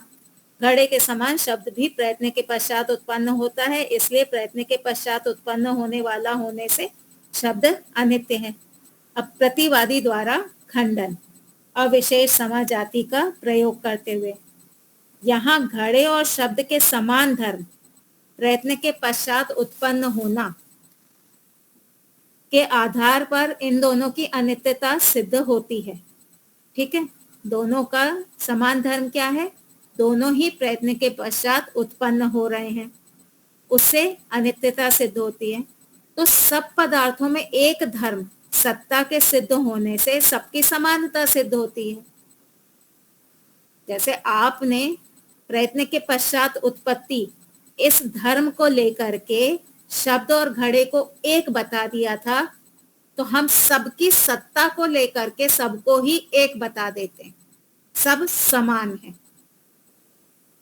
घड़े के समान शब्द भी प्रयत्न के पश्चात उत्पन्न होता है, इसलिए प्रयत्न के पश्चात उत्पन्न होने वाला होने से शब्द अनित्य है। अब प्रतिवादी द्वारा खंडन, अविशेष समाजाति का प्रयोग करते हुए, यहाँ घड़े और शब्द के समान धर्म प्रयत्न के पश्चात उत्पन्न होना के आधार पर इन दोनों की अनित्यता सिद्ध होती है। ठीक है, दोनों का समान धर्म क्या है? दोनों ही प्रयत्न के पश्चात उत्पन्न हो रहे हैं, उससे अनित्यता सिद्ध होती है। तो सब पदार्थों में एक धर्म सत्ता के सिद्ध होने से सबकी समानता सिद्ध होती है। जैसे आपने प्रयत्न के पश्चात उत्पत्ति इस धर्म को लेकर के शब्द और घड़े को एक बता दिया था, तो हम सबकी सत्ता को लेकर के सबको ही एक बता देते हैं। सब समान है,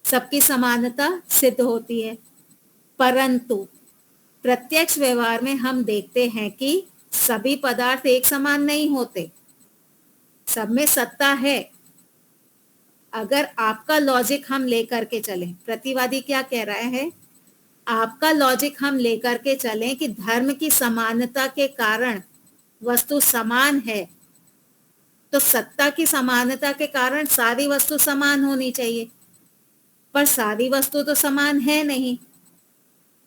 सबकी समानता सिद्ध होती है। परंतु प्रत्यक्ष व्यवहार में हम देखते हैं कि सभी पदार्थ एक समान नहीं होते, सब में सत्ता है। अगर आपका लॉजिक हम लेकर के चलें, प्रतिवादी क्या कह रहा है? आपका लॉजिक हम लेकर के चलें कि धर्म की समानता के कारण वस्तु समान है, तो सत्ता की समानता के कारण सारी वस्तु समान होनी चाहिए, पर सारी वस्तु तो समान है नहीं।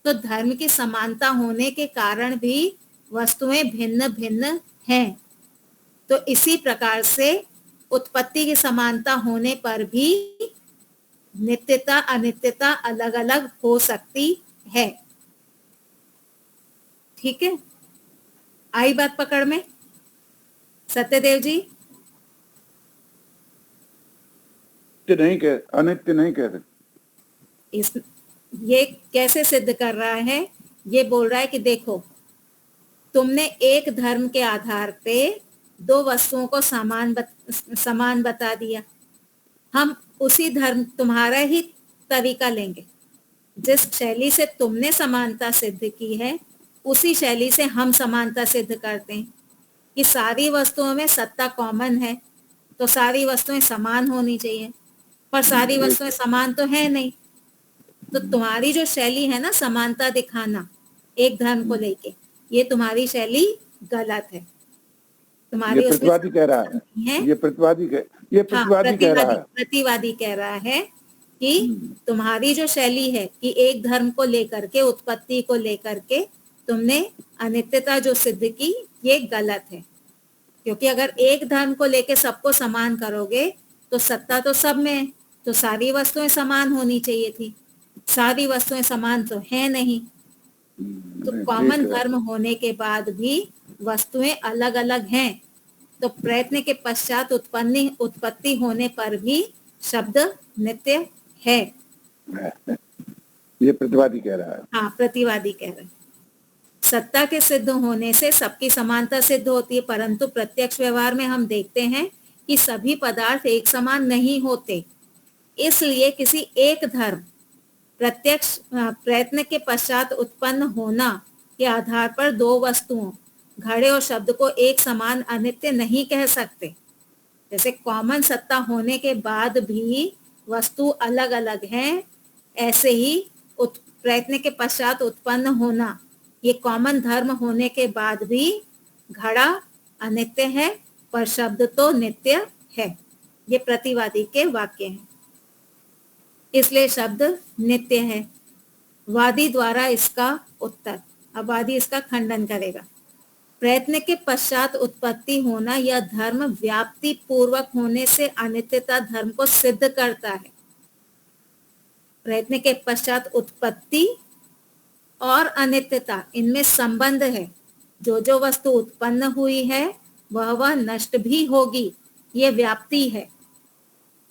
तो धर्म की समानता होने के कारण भी वस्तुएं भिन्न भिन्न हैं। तो इसी प्रकार से उत्पत्ति की समानता होने पर भी नित्यता अनित्यता अलग अलग हो सकती है। ठीक है, आई बात पकड़ में? सत्यदेव जी, अनित्य नहीं कह सकते। इस ये कैसे सिद्ध कर रहा है? ये बोल रहा है कि देखो, तुमने एक धर्म के आधार पे दो वस्तुओं को समान बता दिया, हम उसी धर्म, तुम्हारा ही तरीका लेंगे, जिस शैली से तुमने समानता सिद्ध की है उसी शैली से हम समानता सिद्ध करते हैं कि सारी वस्तुओं में सत्ता कॉमन है, तो सारी वस्तुएं समान होनी चाहिए, पर सारी वस्तुएं समान तो है नहीं। तो तुम्हारी जो शैली है ना समानता दिखाना एक धर्म को लेके, ये तुम्हारी शैली गलत है। तुम्हारी ये उसमें प्रतिवादी कह रहा है, ये प्रतिवादी कह रहा है। प्रतिवादी कह रहा है कि तुम्हारी जो शैली है कि एक धर्म को लेकर के, उत्पत्ति को लेकर के तुमने अनित्यता जो सिद्ध की, ये गलत है। क्योंकि अगर एक धर्म को लेके सबको समान करोगे तो सत्ता तो सब में है, तो सारी वस्तुएं समान होनी चाहिए थी। सारी वस्तुएं समान तो है नहीं, तो कॉमन धर्म होने के बाद भी वस्तुएं अलग अलग हैं, तो प्रयत्न के पश्चात उत्पत्ति होने पर भी शब्द नित्य है। ये प्रतिवादी कह रहा है। हाँ, प्रतिवादी कह रहे हैं। सत्ता के सिद्ध होने से सबकी समानता सिद्ध होती है, परंतु प्रत्यक्ष व्यवहार में हम देखते हैं कि सभी पदार्थ एक समान नहीं होते। इसलिए किसी एक धर्म प्रत्यक्ष प्रयत्न के पश्चात उत्पन्न होना के आधार पर दो वस्तुओं घड़े और शब्द को एक समान अनित्य नहीं कह सकते। जैसे कॉमन सत्ता होने के बाद भी वस्तु अलग अलग हैं, ऐसे ही प्रयत्न के पश्चात उत्पन्न होना, ये कॉमन धर्म होने के बाद भी घड़ा अनित्य है पर शब्द तो नित्य है। ये प्रतिवादी के वाक्य हैं, इसलिए शब्द नित्य है। वादी द्वारा इसका उत्तर, अब वादी इसका खंडन करेगा। प्रयत्न के पश्चात उत्पत्ति होना यह धर्म व्याप्ति पूर्वक होने से अनित्यता धर्म को सिद्ध करता है। प्रयत्न के पश्चात उत्पत्ति और अनित्यता, इनमें संबंध है। जो जो वस्तु उत्पन्न हुई है वह नष्ट भी होगी, ये व्याप्ति है।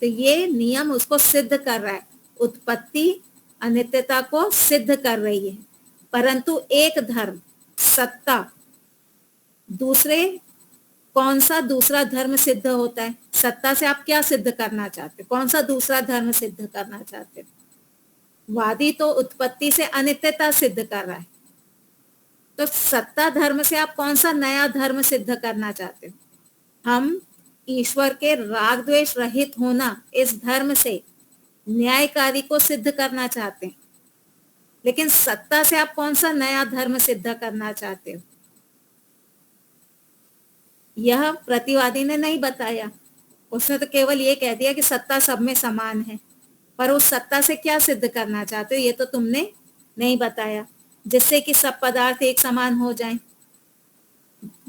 तो ये नियम उसको सिद्ध कर रहा है, उत्पत्ति अनित्यता को सिद्ध कर रही है। परंतु एक धर्म सत्ता, दूसरे कौन सा दूसरा धर्म सिद्ध होता है? सत्ता से आप क्या सिद्ध करना चाहते हो? कौन सा दूसरा धर्म सिद्ध करना चाहते हो? वादी तो उत्पत्ति से अनित्यता सिद्ध कर रहा है, तो सत्ता धर्म से आप कौन सा नया धर्म सिद्ध करना चाहते हो? हम ईश्वर के राग द्वेष रहित होना, इस धर्म से न्यायकारी को सिद्ध करना चाहते हैं। लेकिन सत्ता से आप कौन सा नया धर्म सिद्ध करना चाहते हो? यह प्रतिवादी ने नहीं बताया, उसने तो केवल ये कह दिया कि सत्ता सब में समान है, पर उस सत्ता से क्या सिद्ध करना चाहते हो ये तो तुमने नहीं बताया, जिससे कि सब पदार्थ एक समान हो जाएं।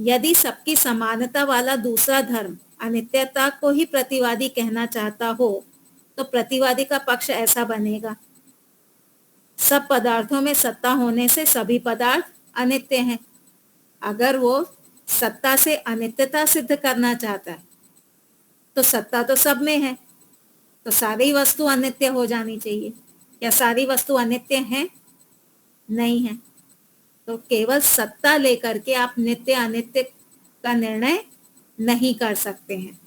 यदि सबकी समानता वाला दूसरा धर्म अनित्यता को ही प्रतिवादी कहना चाहता हो तो प्रतिवादी का पक्ष ऐसा बनेगा, सब पदार्थों में सत्ता होने से सभी पदार्थ अनित्य हैं। अगर वो सत्ता से अनित्यता सिद्ध करना चाहता है तो सत्ता तो सब में है, तो सारी वस्तु अनित्य हो जानी चाहिए। क्या सारी वस्तु अनित्य हैं? नहीं है। तो केवल सत्ता लेकर के आप नित्य अनित्य का निर्णय नहीं कर सकते हैं।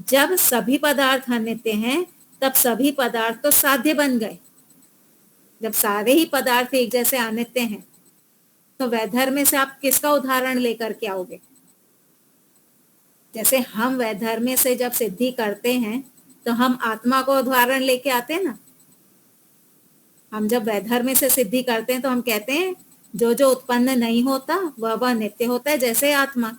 जब सभी पदार्थ अनित्य हैं तब सभी पदार्थ तो साध्य बन गए। जब सारे ही पदार्थ एक जैसे अनित्य हैं तो वैधर्म्य से आप किसका उदाहरण लेकर के आओगे? जैसे हम वैधर्म्य से जब सिद्धि करते हैं तो हम आत्मा को उदाहरण लेके आते हैं ना। हम जब वैधर्म्य से सिद्धि करते हैं तो हम कहते हैं जो जो उत्पन्न नहीं होता वह नित्य होता है, जैसे आत्मा।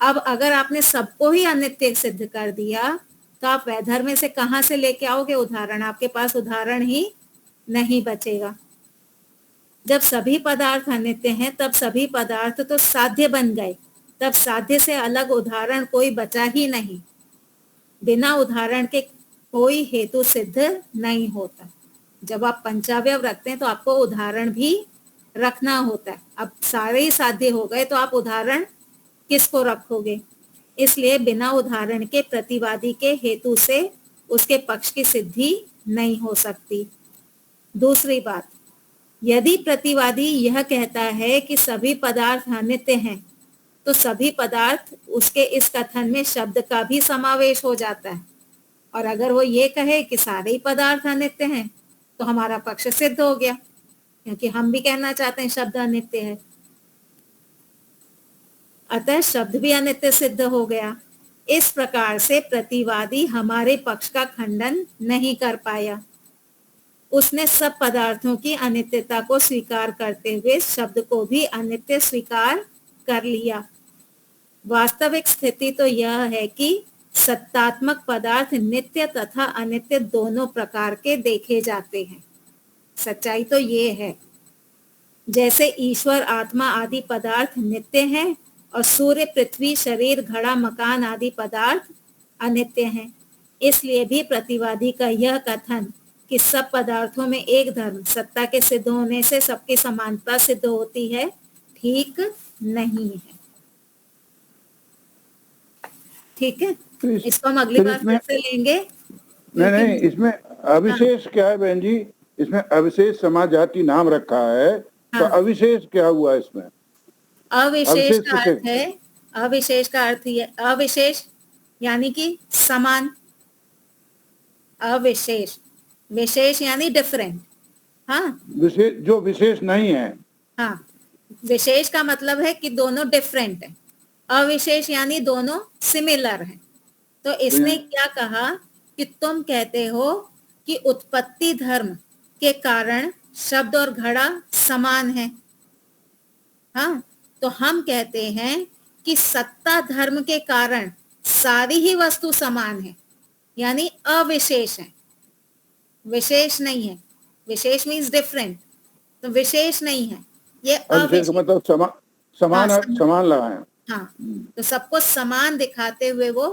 अब अगर आपने सबको ही अनित्य सिद्ध कर दिया तो आप वैधर्म्य से कहाँ से लेके आओगे उदाहरण? आपके पास उदाहरण ही नहीं बचेगा। जब सभी पदार्थ अनित्य हैं तब सभी पदार्थ तो साध्य बन गए, तब साध्य से अलग उदाहरण कोई बचा ही नहीं। बिना उदाहरण के कोई हेतु सिद्ध नहीं होता। जब आप पंचावयव रखते हैं तो आपको उदाहरण भी रखना होता है। अब सारे ही साध्य हो गए तो आप उदाहरण किसको रखोगे? इसलिए बिना उदाहरण के प्रतिवादी के हेतु से उसके पक्ष की सिद्धि नहीं हो सकती। दूसरी बात, यदि प्रतिवादी यह कहता है कि सभी पदार्थ अनित्य हैं तो सभी पदार्थ, उसके इस कथन में शब्द का भी समावेश हो जाता है। और अगर वो ये कहे कि सारे ही पदार्थ अनित्य हैं तो हमारा पक्ष सिद्ध हो गया। क्योंकि हम भी कहना चाहते हैं शब्द अनित्य है, अतः शब्द भी अनित्य सिद्ध हो गया। इस प्रकार से प्रतिवादी हमारे पक्ष का खंडन नहीं कर पाया। उसने सब पदार्थों की अनित्यता को स्वीकार करते हुए शब्द को भी अनित्य स्वीकार कर लिया। वास्तविक स्थिति तो यह है कि सत्तात्मक पदार्थ नित्य तथा अनित्य दोनों प्रकार के देखे जाते हैं। सच्चाई तो ये है, जैसे ईश्वर, आत्मा आदि पदार्थ नित्य हैं और सूर्य, पृथ्वी, शरीर, घड़ा, मकान आदि पदार्थ अनित्य हैं, इसलिए भी प्रतिवादी का यह कथन कि सब पदार्थों में एक धर्म सत्ता के सिद्ध होने से सबकी समानता सिद्ध होती है, ठीक नहीं है। ठीक है, इसको हम अगली बार फिर से लेंगे। नहीं, इसमें अविशेष क्या है बहन जी? इसमें अविशेष समाजाति नाम रखा है, तो अविशेष क्या हुआ इसमें? अविशेष का अर्थ है, अविशेष का अर्थ ये, अविशेष यानी कि समान, अविशेष, विशेष यानी डिफरेंट। हाँ, विशेष जो विशेष नहीं है। हाँ, विशेष का मतलब है कि दोनों डिफरेंट है, अविशेष यानी दोनों सिमिलर हैं। तो इसने क्या कहा कि तुम कहते हो कि उत्पत्ति धर्म के कारण शब्द और घड़ा समान है। हाँ, तो हम कहते हैं कि सत्ता धर्म के कारण सारी ही वस्तु समान है, यानी अविशेष है, विशेष नहीं है। विशेष मीन्स डिफरेंट, तो विशेष नहीं है, ये अविशेष मतलब समान लगा है। हाँ, तो सबको समान दिखाते हुए वो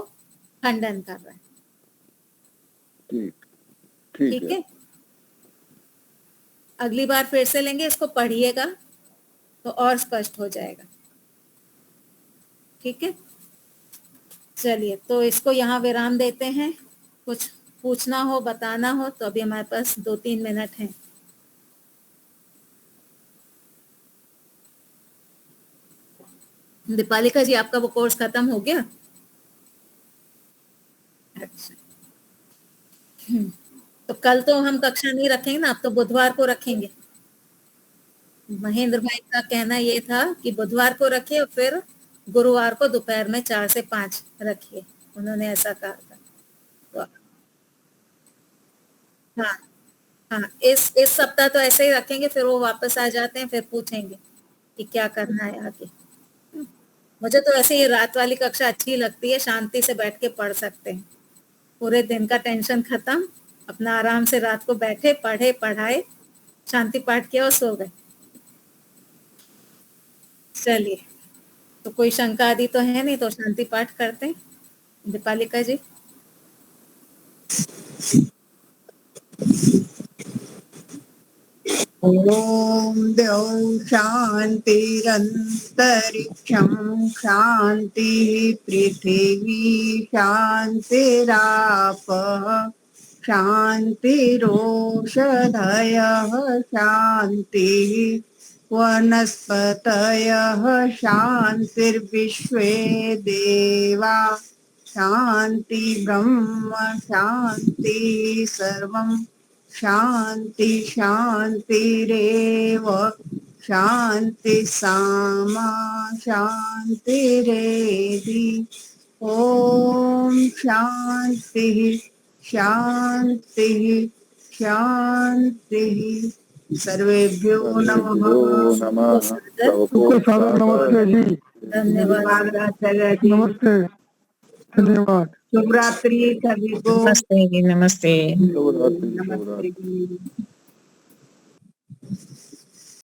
खंडन कर रहा है। ठीक है, अगली बार फिर से लेंगे, इसको पढ़िएगा तो और स्पष्ट हो जाएगा। ठीक है, चलिए, तो इसको यहाँ विराम देते हैं। कुछ पूछना हो, बताना हो तो अभी हमारे पास 2-3 मिनट हैं। दीपालिका जी, आपका वो कोर्स खत्म हो गया? अच्छा, तो कल तो हम कक्षा नहीं रखेंगे ना, अब तो बुधवार को रखेंगे। महेंद्र भाई का कहना ये था कि बुधवार को रखिए और फिर गुरुवार को दोपहर में 4 से 5 रखिए, उन्होंने ऐसा कहा था। तो हाँ हाँ, इस सप्ताह तो ऐसे ही रखेंगे, फिर वो वापस आ जाते हैं, फिर पूछेंगे कि क्या करना है आगे। मुझे तो ऐसे ही रात वाली कक्षा अच्छी लगती है, शांति से बैठ के पढ़ सकते हैं, पूरे दिन का टेंशन खत्म, अपना आराम से रात को बैठे, पढ़े, पढ़ाए, शांति पाठ किया और सो गए। चलिए, तो कोई शंका आदि तो है नहीं, तो शांति पाठ करते हैं। दीपालिका जी। ओम द्यौ शांतिरंतरिक्षं शांति पृथिवी शांतिरापः शांतिरोषधयः शांतिः वनस्पतयः शांतिर्विश्वे देवा शांति ब्रह्म शांति सर्वं शांति शांतिरेव शांति सामा शांतिरेधि। ओम शांति शांति शांति। सर्वेभ्यो नमः। सबको सादर नमस्ते जी। धन्यवाद। आचार्य जी, नमस्ते, धन्यवाद। शुभ रात्रि सभी को। नमस्ते जी, नमस्ते। शुभ रात्रि। नमस्ते जी।